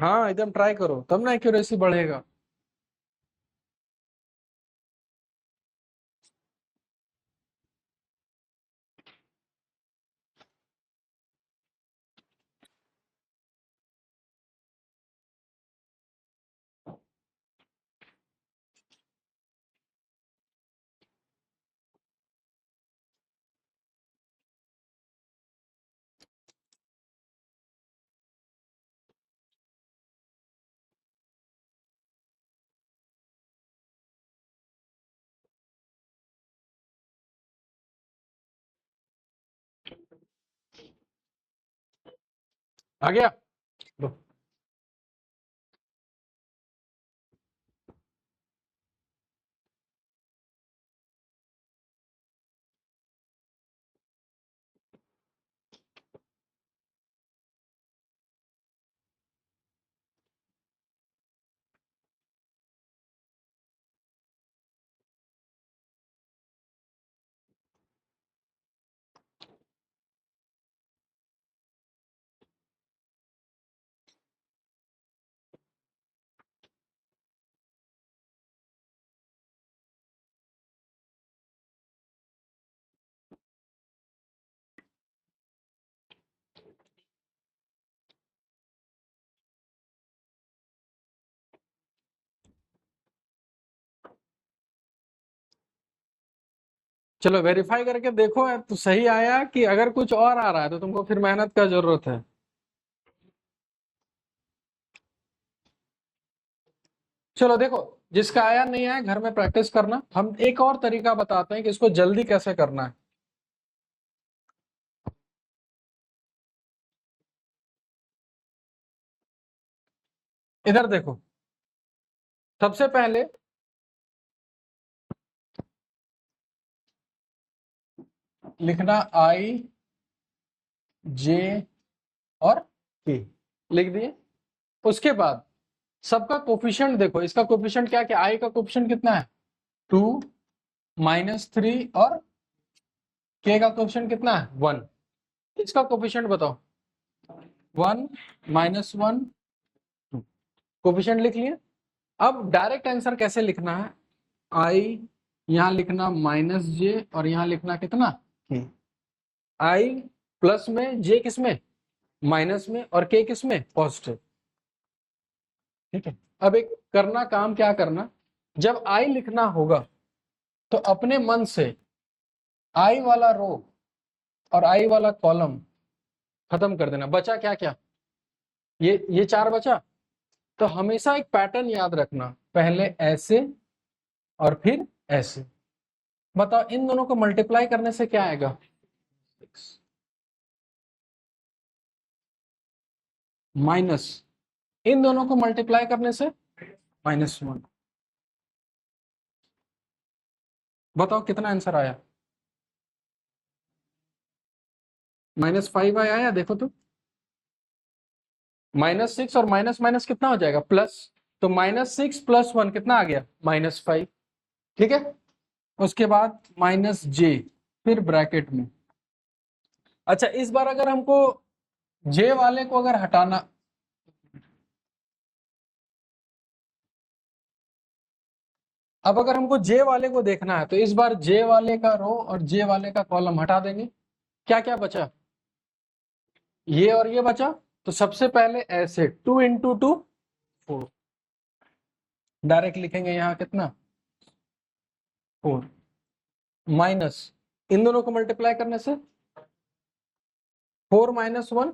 हाँ एकदम ट्राई करो, तब ना एक्यूरेसी बढ़ेगा। आ गया। चलो वेरीफाई करके देखो तो सही आया, कि अगर कुछ और आ रहा है तो तुमको फिर मेहनत का जरूरत है। चलो देखो, जिसका आया नहीं आया घर में प्रैक्टिस करना। हम एक और तरीका बताते हैं कि इसको जल्दी कैसे करना है। इधर देखो, सबसे पहले लिखना आई जे और के, लिख दिए। उसके बाद सबका कोफिशिएंट देखो, इसका कोफिशिएंट क्या क्या, आई का कोफिशिएंट कितना है 2, -3, और के का कोफिशिएंट कितना है 1। इसका कोफिशिएंट बताओ, 1, -1, 2। कोफिशिएंट लिख लिए। अब डायरेक्ट आंसर कैसे लिखना है, आई यहां लिखना -j और यहां लिखना कितना के। आई प्लस में, जे किस में माइनस में, और के किस में पॉजिटिव। ठीक है। अब एक करना काम क्या करना, जब आई लिखना होगा तो अपने मन से आई वाला रो और आई वाला कॉलम खत्म कर देना। बचा क्या क्या, ये चार बचा। तो हमेशा एक पैटर्न याद रखना, पहले ऐसे और फिर ऐसे। बताओ इन दोनों को मल्टीप्लाई करने से क्या आएगा, माइनस, इन दोनों को मल्टीप्लाई करने से -1। बताओ कितना आंसर आया, -5 आया, देखो तो। -6 और माइनस माइनस कितना हो जाएगा प्लस, तो -6 + 1 कितना आ गया -5। ठीक है। उसके बाद -j, फिर ब्रैकेट में। अच्छा इस बार अगर हमको जे वाले को अगर हटाना, अब अगर हमको जे वाले को देखना है तो इस बार जे वाले का रो और जे वाले का कॉलम हटा देंगे। क्या क्या बचा, ये और ये बचा। तो सबसे पहले ऐसे 2 × 2 4, डायरेक्ट लिखेंगे यहाँ कितना 4, माइनस इन दोनों को मल्टीप्लाई करने से 4 - 1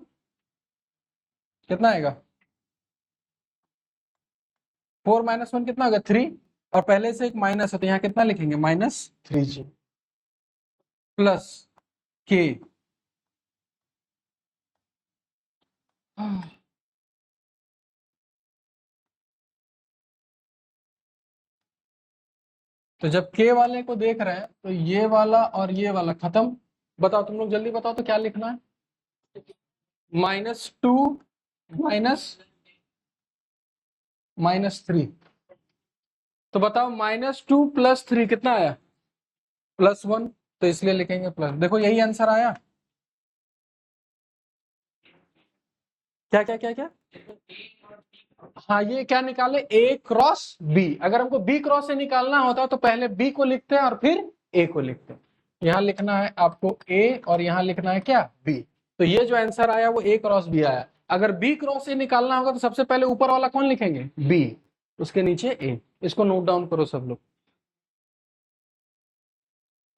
कितना आएगा, 4 - 1 कितना होगा 3, और पहले से एक माइनस है तो यहाँ कितना लिखेंगे -3j प्लस के। तो जब के वाले को देख रहे हैं तो ये वाला और ये वाला खत्म। बताओ तुम लोग जल्दी बताओ तो क्या लिखना है, -2 -3। तो बताओ -2 + 3 कितना आया +1, तो इसलिए लिखेंगे प्लस। देखो यही आंसर आया। क्या क्या क्या क्या, हाँ ये क्या निकाले A×B। अगर हमको B× से निकालना होता तो पहले B को लिखते हैं और फिर A को लिखते हैं। यहाँ लिखना है आपको A और यहाँ लिखना है क्या B। तो ये जो आंसर आया वो A×B आया। अगर B× A निकालना होगा तो सबसे पहले ऊपर वाला कौन लिखेंगे B, उसके नीचे A। इसको नोट डाउन करो सब लोग,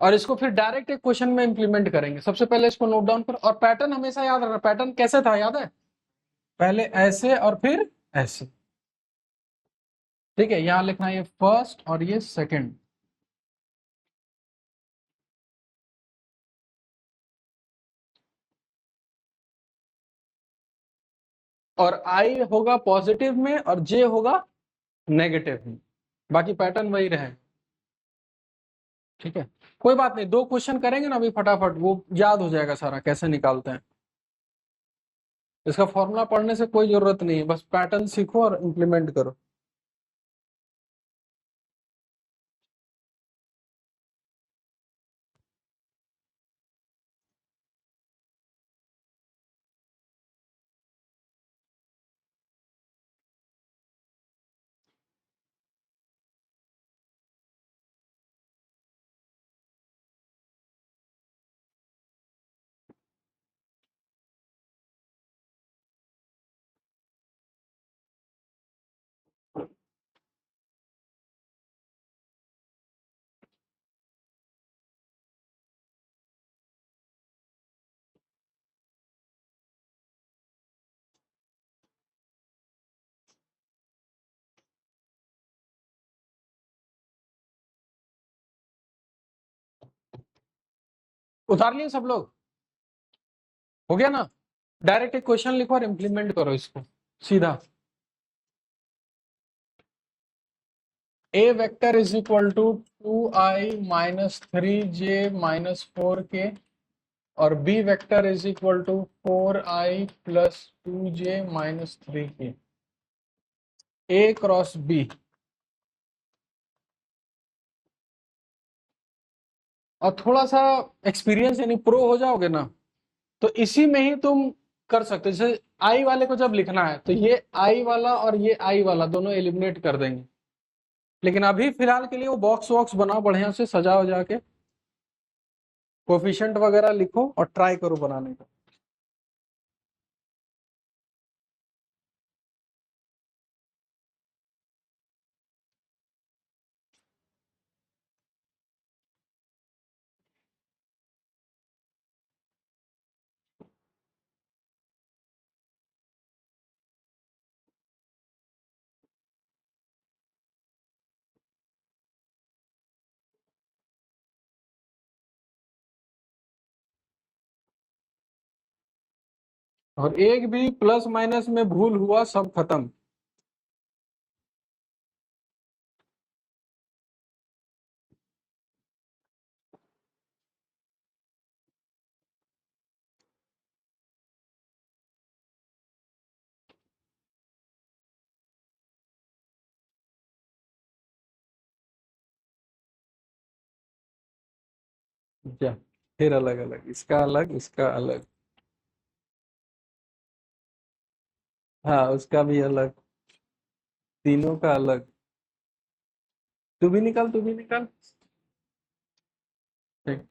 और इसको फिर डायरेक्ट एक क्वेश्चन में इंप्लीमेंट करेंगे। सबसे पहले इसको नोट डाउन करो, और पैटर्न हमेशा याद रखना। पैटर्न कैसे था याद है, पहले ऐसे और फिर ऐसे। ठीक है, यहां लिखना है ये फर्स्ट और ये सेकंड। और आई होगा पॉजिटिव में और जे होगा नेगेटिव में, बाकी पैटर्न वही रहे। ठीक है, कोई बात नहीं, 2 क्वेश्चन करेंगे ना अभी फटाफट, वो याद हो जाएगा सारा कैसे निकालते हैं। इसका फॉर्मूला पढ़ने से कोई जरूरत नहीं है, बस पैटर्न सीखो और इंप्लीमेंट करो। उतार लिए सब लोग? हो गया ना? डायरेक्ट एक क्वेश्चन लिखो और इंप्लीमेंट करो इसको सीधा। A vector is equal to 2i-3j-4k और b vector is equal to 4i+2j-3k। A cross b. और थोड़ा सा एक्सपीरियंस यानी प्रो हो जाओगे ना, तो इसी में ही तुम कर सकते हो। जैसे आई वाले को जब लिखना है तो ये आई वाला और ये आई वाला दोनों एलिमिनेट कर देंगे। लेकिन अभी फिलहाल के लिए वो बॉक्स वॉक्स बनाओ बढ़िया से, सजा वजा के, कोफिशिएंट वगैरह लिखो और ट्राई करो बनाने का। और एक भी प्लस माइनस में भूल हुआ सब खत्म। क्या? फिर अलग अलग, इसका अलग इसका अलग। हाँ उसका भी अलग, तीनों का अलग। तू भी निकाल, तू भी निकाल। ठीक।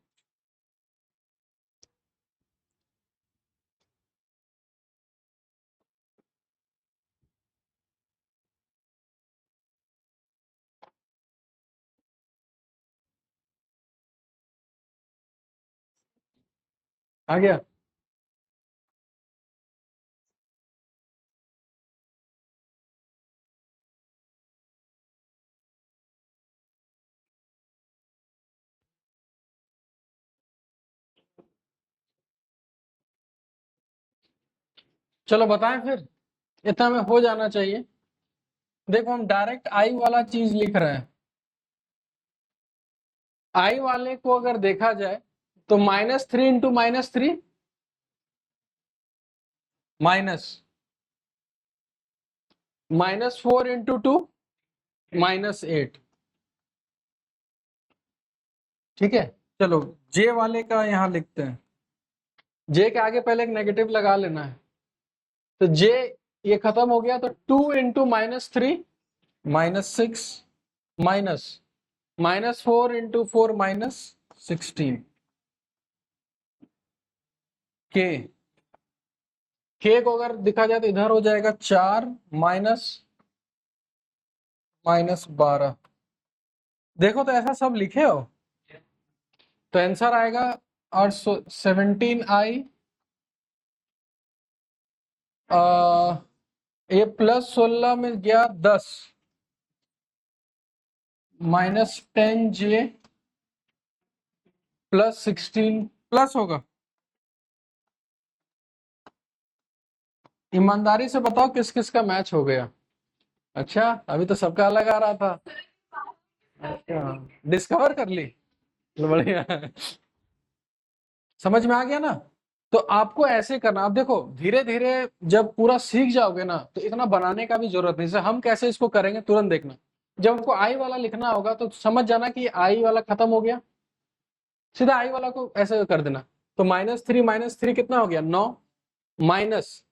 आ गया? चलो बताएं फिर, इतना में हो जाना चाहिए। देखो हम डायरेक्ट आई वाला चीज लिख रहे हैं। आई वाले को अगर देखा जाए तो -3 × -3 माइनस, -4 × 2 -8। ठीक है। चलो जे वाले का यहाँ लिखते हैं। जे के आगे पहले एक नेगेटिव लगा लेना है। तो जे ये खत्म हो गया, तो 2 × -3 -6 माइनस -4 × 4 -16 के। के को अगर दिखा जाए तो इधर हो जाएगा 4 -12। देखो तो ऐसा सब लिखे हो तो आंसर आएगा। और 17i, ये +16 में गया 10 -10j +16 प्लस होगा। ईमानदारी से बताओ किस किस का मैच हो गया। अच्छा अभी तो सबका अलग आ रहा था। अच्छा डिस्कवर कर ली, बढ़िया। समझ में आ गया ना? तो आपको ऐसे करना। आप देखो धीरे धीरे जब पूरा सीख जाओगे ना तो इतना बनाने का भी जरूरत नहीं। जैसे हम कैसे इसको करेंगे तुरंत देखना। जब हमको आई वाला लिखना होगा तो समझ जाना कि आई वाला खत्म हो गया, सीधा आई वाला को ऐसे कर देना। तो -3 कितना हो गया? 9 माइनस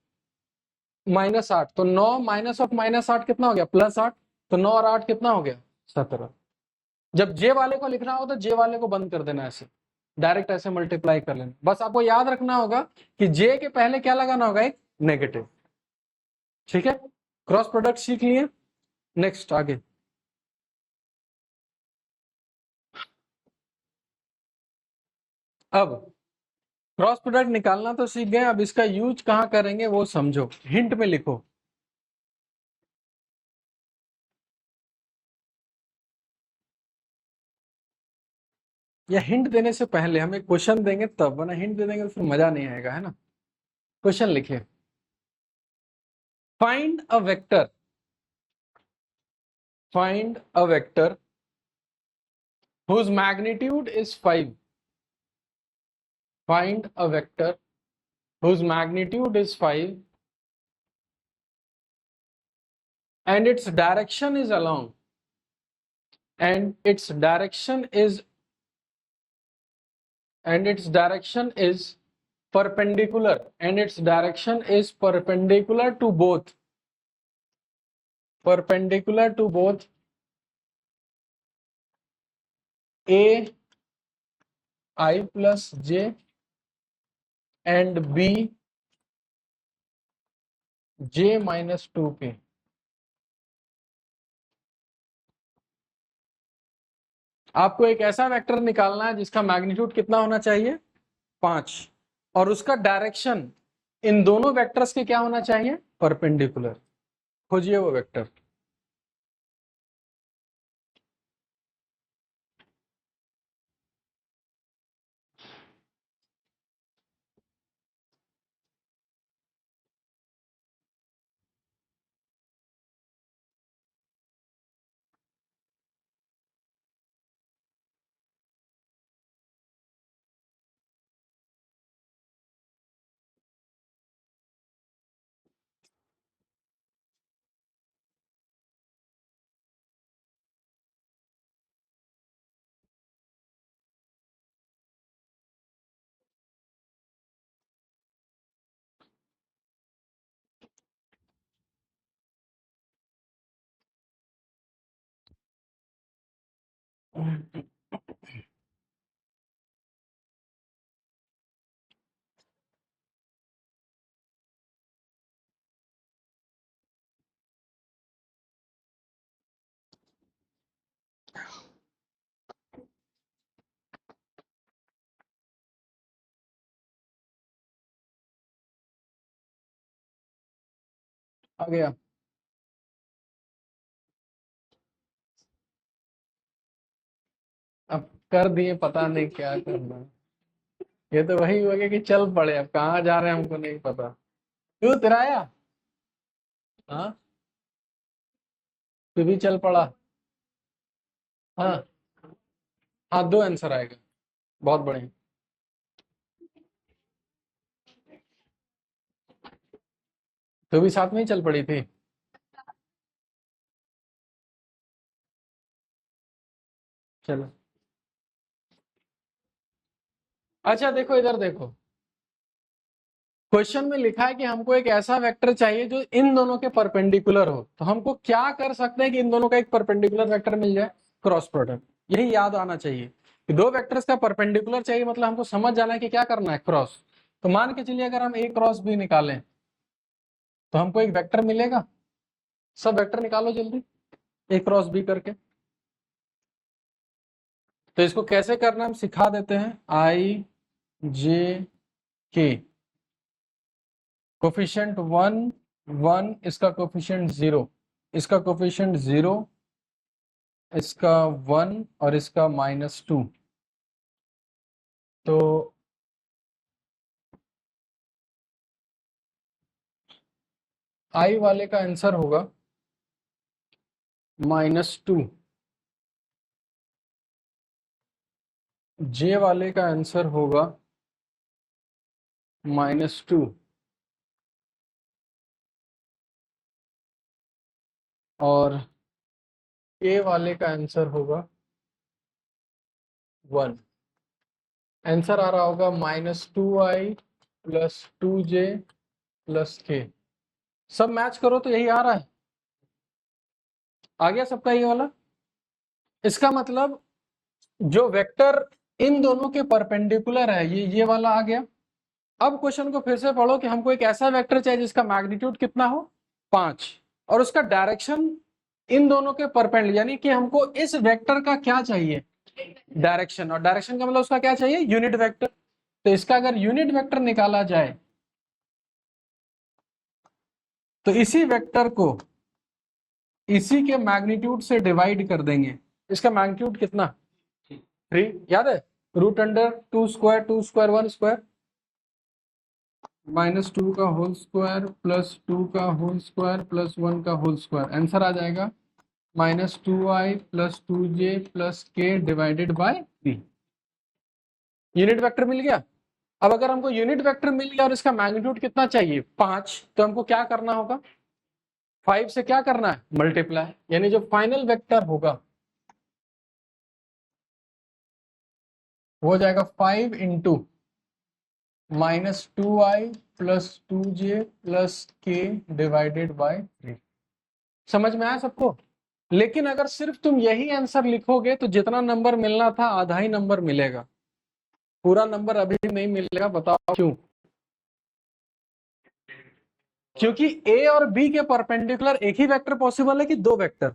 -8, तो 9 -8 कितना हो गया? +8। तो 9 और 8 कितना हो गया? 17। जब जे वाले को लिखना हो तो जे वाले को बंद कर देना, ऐसे डायरेक्ट ऐसे मल्टीप्लाई कर लेना। बस आपको याद रखना होगा कि जे के पहले क्या लगाना होगा? एक नेगेटिव। ठीक है, क्रॉस प्रोडक्ट सीख लिए। नेक्स्ट आगे। अब क्रॉस प्रोडक्ट निकालना तो सीख गए, अब इसका यूज कहां करेंगे वो समझो। हिंट में लिखो। या हिंट देने से पहले हम एक क्वेश्चन देंगे तब, वरना हिंट दे देंगे तो फिर मजा नहीं आएगा, है ना। क्वेश्चन लिखिए, find a vector, find a vector whose magnitude is 5, find a vector whose magnitude is 5 and its direction is along, and its direction is perpendicular, and its direction is perpendicular to both a I plus j and b j minus 2k। आपको एक ऐसा वेक्टर निकालना है जिसका मैग्नीट्यूड कितना होना चाहिए, 5, और उसका डायरेक्शन इन दोनों वेक्टर्स के क्या होना चाहिए, परपेंडिकुलर। खोजिए वो वेक्टर। आ गया। अब कर दिए, पता नहीं क्या करना है। ये तो वही हो गया कि चल पड़े, अब कहाँ जा रहे हैं हमको नहीं पता। क्यों तेरा आया? हाँ, तू भी चल पड़ा। हाँ हाँ, 2 आंसर आएगा, बहुत बढ़िया। तू भी साथ में ही चल पड़ी थी। चलो, अच्छा देखो इधर देखो, क्वेश्चन में लिखा है कि हमको एक ऐसा वेक्टर चाहिए जो इन दोनों के परपेंडिकुलर हो। तो हमको क्या कर सकते हैं कि इन दोनों का एक परपेंडिकुलर वेक्टर मिल जाए, क्रॉस प्रोडक्ट। यही याद आना चाहिए कि दो वेक्टर्स का परपेंडिकुलर चाहिए, मतलब हमको समझ जाना है कि क्या करना है, क्रॉस। तो मान के चलिए अगर हम ए क्रॉस बी निकालें तो हमको एक वेक्टर मिलेगा। सब वेक्टर निकालो जल्दी, ए क्रॉस बी करके। तो इसको कैसे करना हम सिखा देते हैं। आई जे के, कोफिशिएंट 1 1, इसका कोफिशिएंट 0, इसका कोफिशिएंट 0, इसका 1 और इसका -2। तो आई वाले का आंसर होगा -2, जे वाले का आंसर होगा -2, और के वाले का आंसर होगा 1। आंसर आ रहा होगा -2i + 2j + k। सब मैच करो तो यही आ रहा है। आ गया सबका ये वाला। इसका मतलब जो वेक्टर इन दोनों के परपेंडिकुलर है, ये वाला आ गया। अब क्वेश्चन को फिर से पढ़ो कि हमको एक ऐसा वेक्टर चाहिए जिसका मैग्नीट्यूड कितना हो, 5, और उसका डायरेक्शन इन दोनों के परपेंडिकुलर, यानी कि हमको इस वेक्टर का क्या चाहिए, डायरेक्शन। और डायरेक्शन का मतलब उसका क्या चाहिए, यूनिट वेक्टर। तो इसका अगर यूनिट वेक्टर निकाला जाए तो इसी वेक्टर को इसी के मैग्नीट्यूड से डिवाइड कर देंगे। इसका मैग्नीट्यूड कितना, 3, याद है। रूट अंडर 2 स्क्वायर 1 स्क्वायर -2 का होल स्क्वायर प्लस 2 का होल स्क्वायर प्लस 1 का होल स्क्वायर। आंसर आ जाएगा -2i plus 2j plus k divided by 3। Unit vector मिल गया। अब अगर हमको यूनिट वेक्टर मिल गया और इसका मैग्नीट्यूड कितना चाहिए 5, तो हमको क्या करना होगा 5 से क्या करना है मल्टीप्लाई, यानी जो फाइनल वेक्टर होगा वो हो जाएगा 5 into -2i plus 2j plus k divided by 3। समझ में आया सबको। लेकिन अगर सिर्फ तुम यही आंसर लिखोगे तो जितना नंबर मिलना था आधा ही नंबर मिलेगा, पूरा नंबर अभी नहीं मिलेगा। बताओ क्यों? क्योंकि a और b के परपेंडिकुलर एक ही वेक्टर पॉसिबल है कि दो वेक्टर?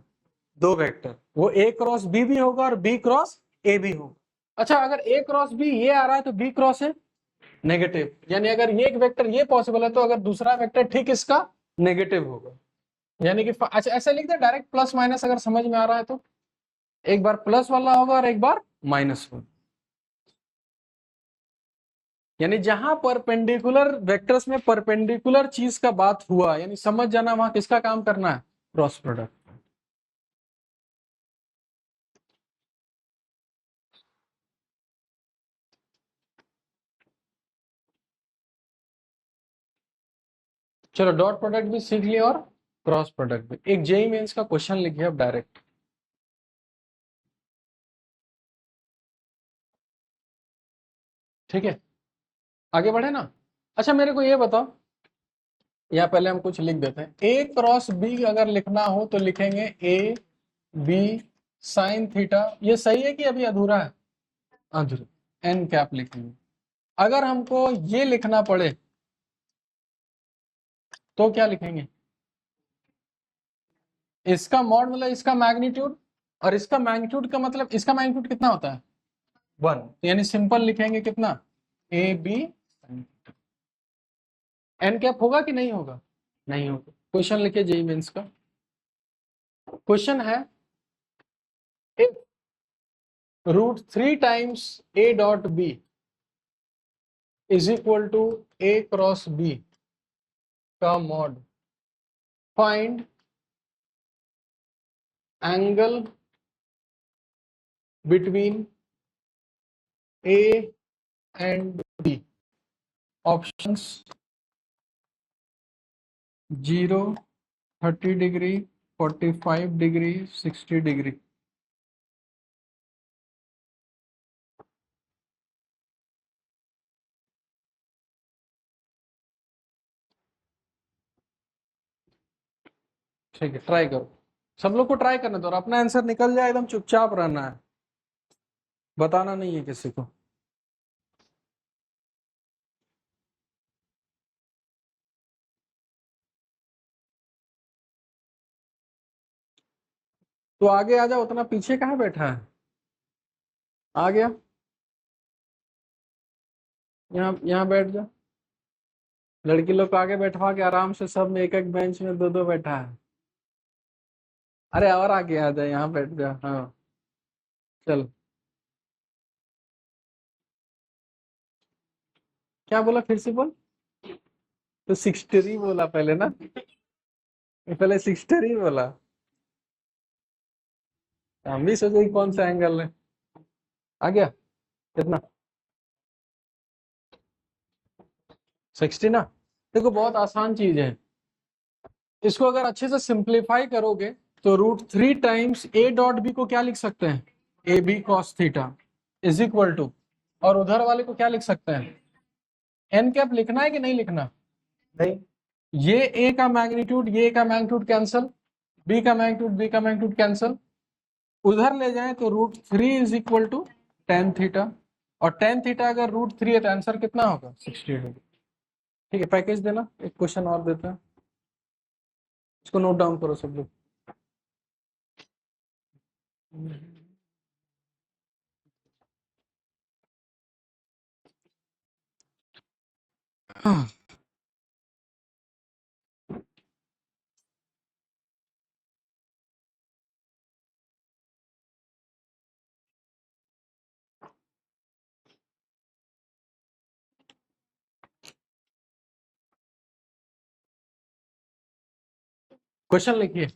दो वेक्टर, वो a क्रॉस b भी होगा और b क्रॉस a भी होगा। अच्छा, अगर a क्रॉस b ये आ रहा है तो b क्रॉस है नेगेटिव, यानी अगर ये एक वेक्टर ये पॉसिबल है तो अगर दूसरा वेक्टर ठीक इसका नेगेटिव होगा। यानी कि अच्छा ऐसे लिख दे डायरेक्ट, प्लस माइनस अगर समझ में आ रहा है तो एक बार प्लस वाला होगा और एक बार माइनस होगा। यानी जहां परपेंडिकुलर वेक्टर्स में परपेंडिकुलर चीज का बात हुआ, यानी समझ जाना वहां किसका काम करना है, क्रॉस प्रोडक्ट। चलो डॉट प्रोडक्ट भी सीख लिया और क्रॉस प्रोडक्ट भी। एक जेई मेंस का क्वेश्चन लिखिए अब डायरेक्ट। ठीक है, आगे बढ़े ना। अच्छा मेरे को ये बताओ, या पहले हम कुछ लिख देते हैं। ए क्रॉस बी अगर लिखना हो तो लिखेंगे ए बी साइन थीटा। ये सही है कि अभी अधूरा है? अधूरा। एन कैप लिखेंगे। अगर हमको ये लिखना पड़े तो क्या लिखेंगे? इसका मॉड मतलब इसका मैग्नीट्यूड, और इसका मैग्नीट्यूड का मतलब इसका मैग्नीट्यूड कितना होता है 1, यानी सिंपल लिखेंगे कितना ए बी। एन कैप होगा कि नहीं होगा? नहीं होगा। क्वेश्चन लिखिए जेई मेंस का। क्वेश्चन है if √3 times a dot B is equal to a cross B का mod, find angle between A and b. Options 0, 30 degree, 45 degree, 60 degree. ठीक है, ट्राई करो। सब लोग को ट्राई करने दो और अपना आंसर निकल जाए एकदम चुपचाप रहना है, बताना नहीं है किसी को। तो आगे आ जाओ, उतना पीछे कहाँ बैठा है? आ गया, यहाँ यहाँ बैठ जाओ। लड़की लोग को आगे बैठवा के आराम से सब में एक एक बेंच में दो दो बैठा है। अरे और आगे आ जाए, यहाँ बैठ जाओ। हाँ चल, क्या बोला फिर से बोल। तो सिक्सटर ही बोला पहले ना, पहले सिक्सटर ही बोला। हम भी सोचे कि कौन सा एंगल है। आ गया कितना 60 ना। देखो बहुत आसान चीज है, इसको अगर अच्छे से सिंप्लीफाई करोगे तो √3 टाइम्स ए डॉट बी को क्या लिख सकते हैं, A B cos theta is equal to, और उधर वाले को क्या लिख सकते हैं, एन कैप लिखना है कि नहीं लिखना? नहीं, ये ए का मैग्नीट्यूड, ये का मैग्नीट्यूड कैंसल, बी का मैग्नीट्यूड, बी का मैग्नीट्यूड कैंसल, उधर ले जाएं तो √3 is equal to tan theta, और टेन थीटा अगर √3 है तो आंसर कितना होगा 60 डिग्री। ठीक है, पैकेज देना, एक क्वेश्चन और देते हैं, इसको नोट डाउन करो सब लोग। हाँ। क्वेश्चन लिखिए।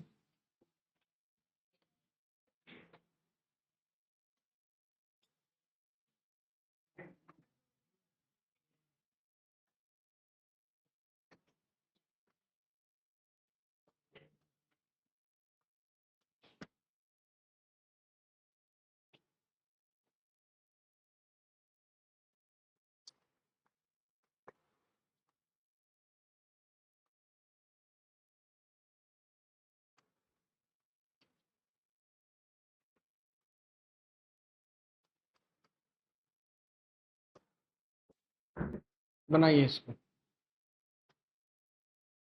बनाइए इसको,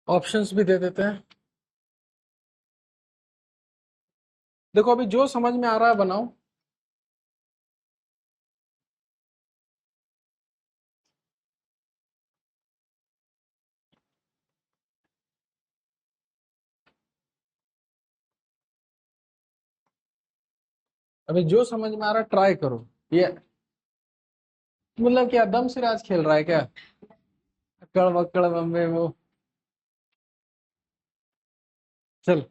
ऑप्शंस भी दे देते हैं। देखो अभी जो समझ में आ रहा है बनाओ। अभी जो समझ में आ रहा है ट्राई करो। ये मतलब क्या दम सिराज खेल रहा है क्या? अक्कड़ बक्कड़ बम्बे वो। चल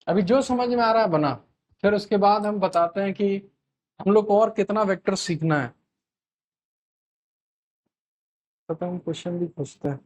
अभी जो समझ में आ रहा है बना, फिर उसके बाद हम बताते हैं कि हम लोग को और कितना वेक्टर सीखना है। तो हम क्वेश्चन भी पूछते हैं।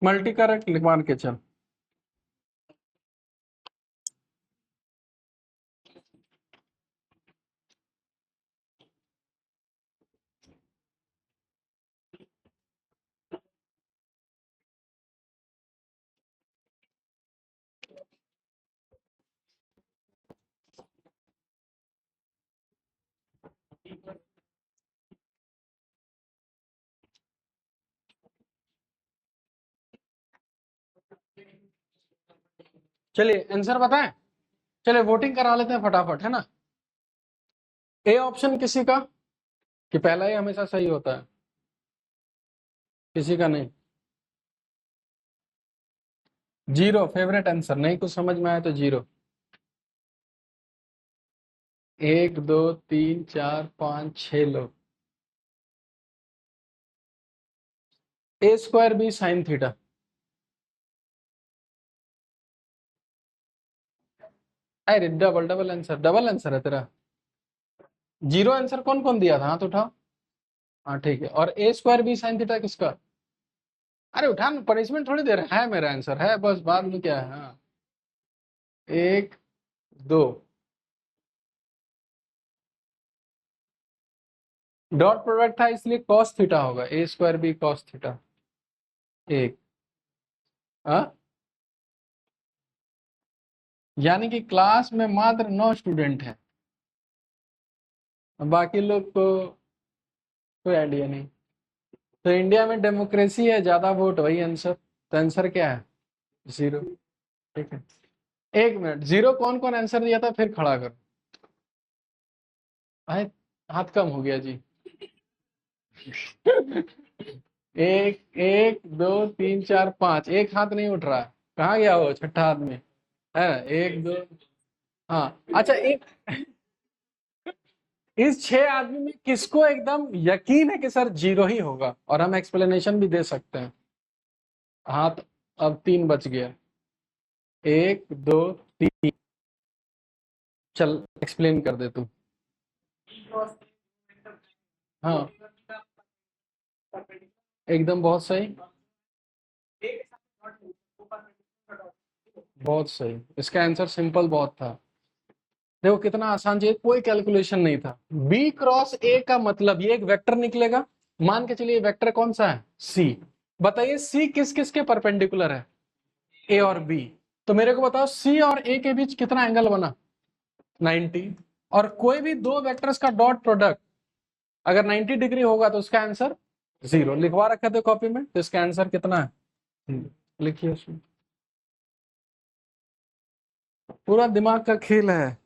मल्टी करेक्ट मान के चल। चलिए आंसर बताएं। चलिए वोटिंग करा लेते हैं फटाफट, है ना। ए ऑप्शन किसी का, कि पहला ही हमेशा सही होता है? किसी का नहीं। जीरो फेवरेट आंसर, नहीं कुछ समझ में आया तो जीरो। 1 2 3 4 5 6 लोग। ए स्क्वायर बी साइन थीटा। अरे double double answer, double answer है तेरा। जीरो आंसर कौन कौन दिया था, हाथ उठाओ। हाँ ठीक है, और ए स्क्वायर बी साइन थीटा किसका? अरे उठा, पनिशमेंट थोड़ी दे रहा है, मेरा आंसर है बस, बाद में क्या है। हाँ 1 2, डॉट प्रोडक्ट था इसलिए कॉस थीटा होगा, ए स्क्वायर बी कॉस थीटा। एक। हाँ यानी कि क्लास में मात्र 9 स्टूडेंट हैं। बाकी लोग को कोई आइडिया नहीं। तो इंडिया में डेमोक्रेसी है, ज्यादा वोट, वही आंसर। तो आंसर क्या है? जीरो। ठीक है, एक मिनट, जीरो कौन कौन आंसर दिया था फिर खड़ा करो। हाय, हाथ कम हो गया जी। एक, एक, दो, तीन, चार, पांच, एक हाथ नहीं उठ रहा। कहाँ गया वो छठा आदमी? है ना? एक, दो। हाँ, अच्छा, एक, इस छह आदमी में किसको एकदम यकीन है कि सर जीरो ही होगा, और हम एक्सप्लेनेशन भी दे सकते हैं? हाथ। अब तीन बच गया। एक, दो, तीन। चल, एक्सप्लेन कर दे तू। हाँ, एकदम बहुत सही। बहुत सही, इसका आंसर सिंपल बहुत था। देखो कितना आसान चीज, कोई कैलकुलेशन नहीं था। बी क्रॉस ए का मतलब ये एक वेक्टर निकलेगा। मान के चलिए वेक्टर कौन सा है? सी। बताइए सी किस किस के परपेंडिकुलर है? ए और बी। तो मेरे को बताओ सी और ए के बीच कितना एंगल बना? 90। और कोई भी दो वेक्टर्स का डॉट प्रोडक्ट अगर 90 डिग्री होगा तो उसका आंसर जीरो। लिखवा रखा था कॉपी में, तो इसका आंसर कितना है? लिखिए उसमें। पूरा दिमाग का खेल है।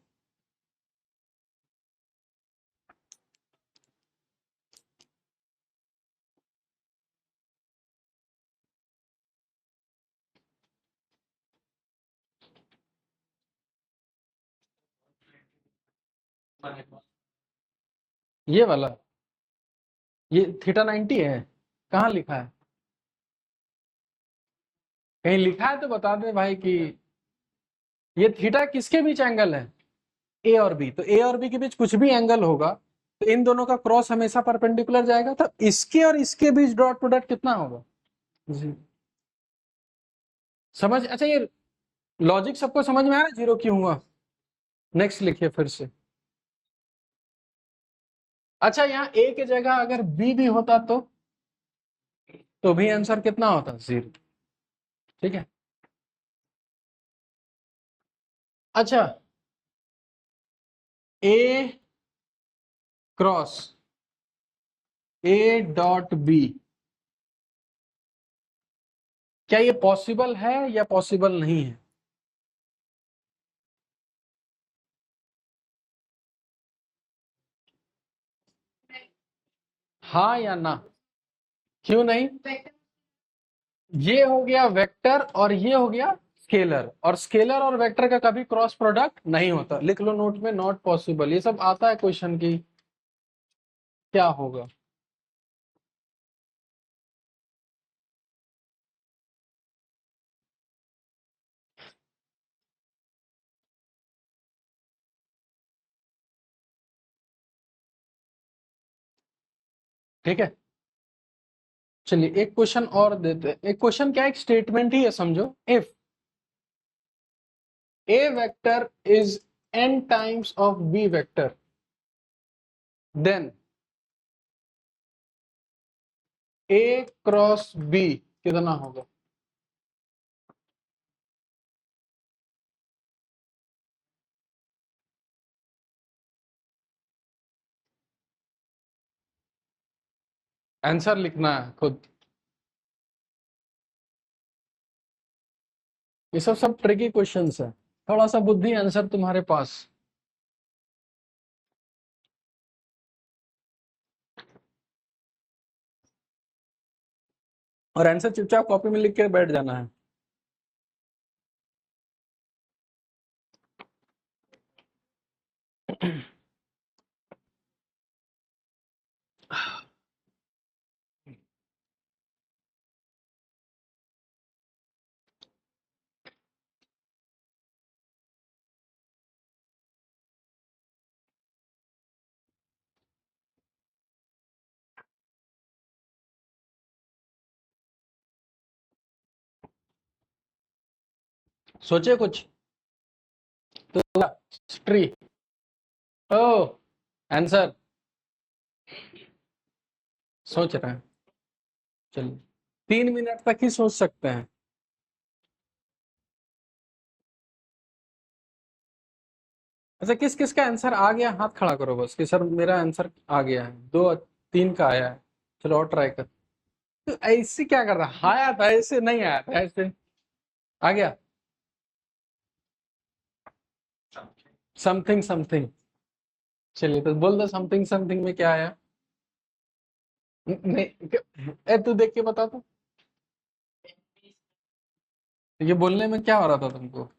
ये वाला, ये थीटा 90 है? कहाँ लिखा है? कहीं लिखा है तो बता दे भाई कि ये थीटा किसके बीच एंगल है? ए और बी। तो ए और बी के बीच कुछ भी एंगल होगा तो इन दोनों का क्रॉस हमेशा परपेंडिकुलर जाएगा, तो इसके और इसके बीच डॉट प्रोडक्ट कितना होगा? जी। समझ, अच्छा, ये लॉजिक सबको समझ में आया जीरो क्यों हुआ? नेक्स्ट लिखिए फिर से। अच्छा, यहाँ ए की जगह अगर बी भी होता तो भी आंसर कितना होता? जीरो। ठीक है। अच्छा, ए क्रॉस ए डॉट बी, क्या ये पॉसिबल है या पॉसिबल नहीं है? हाँ या ना? क्यों नहीं? ये हो गया वेक्टर और ये हो गया स्केलर, और स्केलर और वेक्टर का कभी क्रॉस प्रोडक्ट नहीं होता। लिख लो नोट में, नॉट पॉसिबल। ये सब आता है क्वेश्चन की, क्या होगा। ठीक है, चलिए एक क्वेश्चन और देते हैं। एक क्वेश्चन क्या है, एक स्टेटमेंट ही है समझो। If A vector is n times of B vector, then A cross B कितना होगा? आंसर लिखना है खुद। ये सब ट्रिकी क्वेश्चंस है, थोड़ा सा बुद्धि आंसर तुम्हारे पास। और आंसर चुपचाप कॉपी में लिख के बैठ जाना है। सोचे कुछ तो? हिस्ट्री। ओ, आंसर सोच रहे हैं? चलिए, 3 मिनट तक ही सोच सकते हैं। अच्छा, किस किस का आंसर आ गया, हाथ खड़ा करो बस कि सर मेरा आंसर आ गया है, 2 3 का आया है। चलो और ट्राई कर। तो ऐसे क्या कर रहा, आया था ऐसे, नहीं आया था ऐसे, आ गया। समथिंग समथिंग, चलिए तो बोल दो समथिंग समथिंग में क्या आया। नहीं, तू देख के बता तो, ये बोलने में क्या हो रहा था तुमको।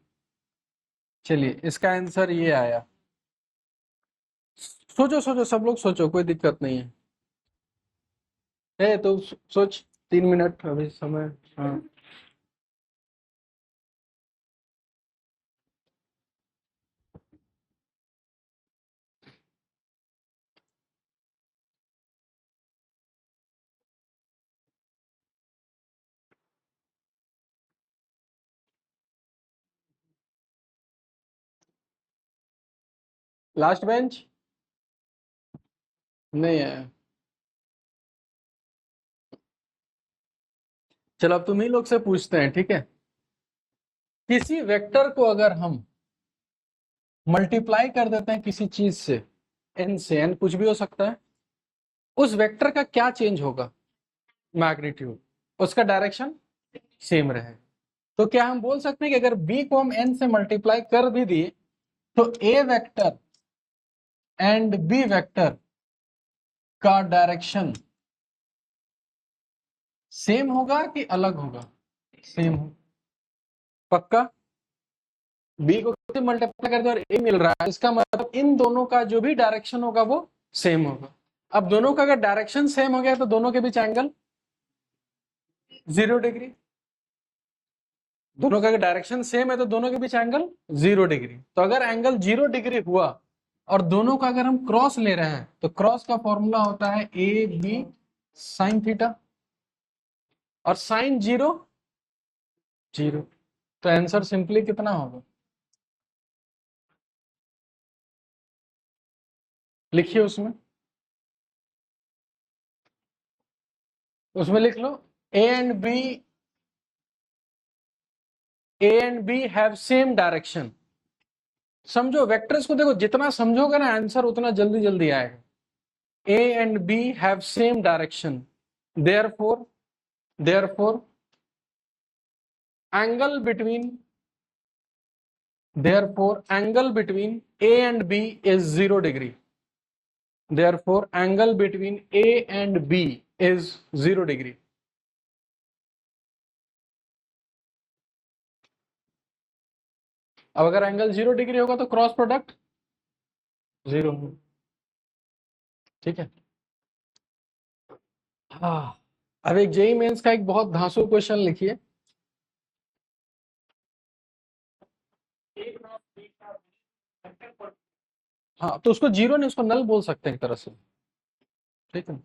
चलिए इसका आंसर ये आया। सोचो सोचो, सब लोग सोचो, कोई दिक्कत नहीं है। तो सोच, 3 मिनट अभी समय। हाँ, लास्ट बेंच नहीं है। चलो अब तुम ही लोग से पूछते हैं, ठीक है। किसी वेक्टर को अगर हम मल्टीप्लाई कर देते हैं किसी चीज से, एन से, एन कुछ भी हो सकता है, उस वेक्टर का क्या चेंज होगा, मैग्नीट्यूड, उसका डायरेक्शन सेम रहे। तो क्या हम बोल सकते हैं कि अगर बी को हम एन से मल्टीप्लाई कर भी दिए तो ए वेक्टर एंड बी वेक्टर का डायरेक्शन सेम होगा कि अलग होगा, सेम हो, पक्का। बी को मल्टीप्लाई कर दिया और ए मिल रहा है, इसका मतलब इन दोनों का जो भी डायरेक्शन होगा वो सेम होगा। अब दोनों का अगर डायरेक्शन सेम हो गया तो दोनों के बीच एंगल 0 डिग्री। दोनों का अगर डायरेक्शन सेम है तो दोनों के बीच एंगल 0 डिग्री। तो अगर एंगल 0 डिग्री हुआ और दोनों का अगर हम क्रॉस ले रहे हैं तो क्रॉस का फॉर्मूला होता है ए बी साइन थीटा, और साइन 0 0। तो आंसर सिंपली कितना होगा, लिखिए उसमें, उसमें लिख लो a and b, a and B have same direction. समझो वेक्टर्स को, देखो जितना समझोगे ना आंसर उतना जल्दी जल्दी आएगा। A and B have same direction, therefore therefore angle between angle between A and B is 0 degree. Therefore angle between A and B is 0 degree. अब अगर एंगल 0 डिग्री होगा तो क्रॉस प्रोडक्ट 0, ठीक है। हाँ, अब एक जेई मेंस का एक बहुत धांसू क्वेश्चन लिखिए। हाँ तो उसको जीरो नहीं, उसको नल बोल सकते हैं एक तरह से, ठीक है।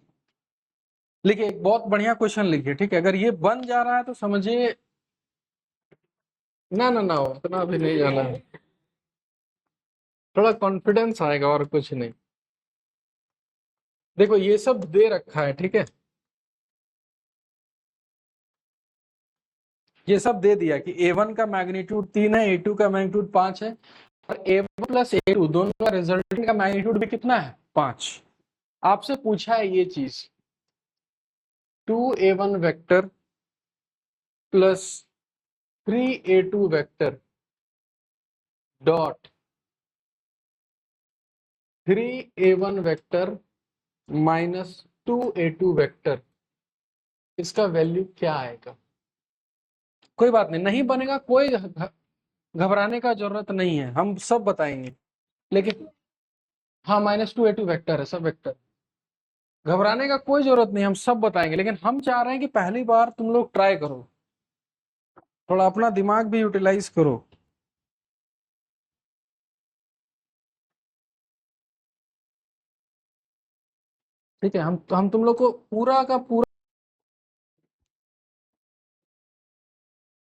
लिखिए एक बहुत बढ़िया क्वेश्चन लिखिए, ठीक है। अगर ये बन जा रहा है तो समझिए, ना ना ना उतना भी नहीं जाना है, थोड़ा कॉन्फिडेंस आएगा और कुछ नहीं। देखो ये सब दे रखा है, ठीक है, ये सब दे दिया कि A1 का मैग्नीट्यूड 3 है, A2 का मैग्नीट्यूड 5 है, और A1 प्लस A2 दोनों का रिजल्टेंट का मैग्नीट्यूड भी कितना है, 5। आपसे पूछा है ये चीज, 2A1 vector plus 3A2 vector dot 3A1 vector minus 2A2 vector, इसका वैल्यू क्या आएगा। कोई बात नहीं, नहीं बनेगा कोई घबराने का जरूरत नहीं है, हम सब बताएंगे। लेकिन हाँ, -2A2 वेक्टर है, सब वेक्टर, घबराने का कोई जरूरत नहीं, हम सब बताएंगे। लेकिन हम चाह रहे हैं कि पहली बार तुम लोग ट्राई करो, थोड़ा अपना दिमाग भी यूटिलाइज करो, ठीक है। हम तुम लोग को पूरा का पूरा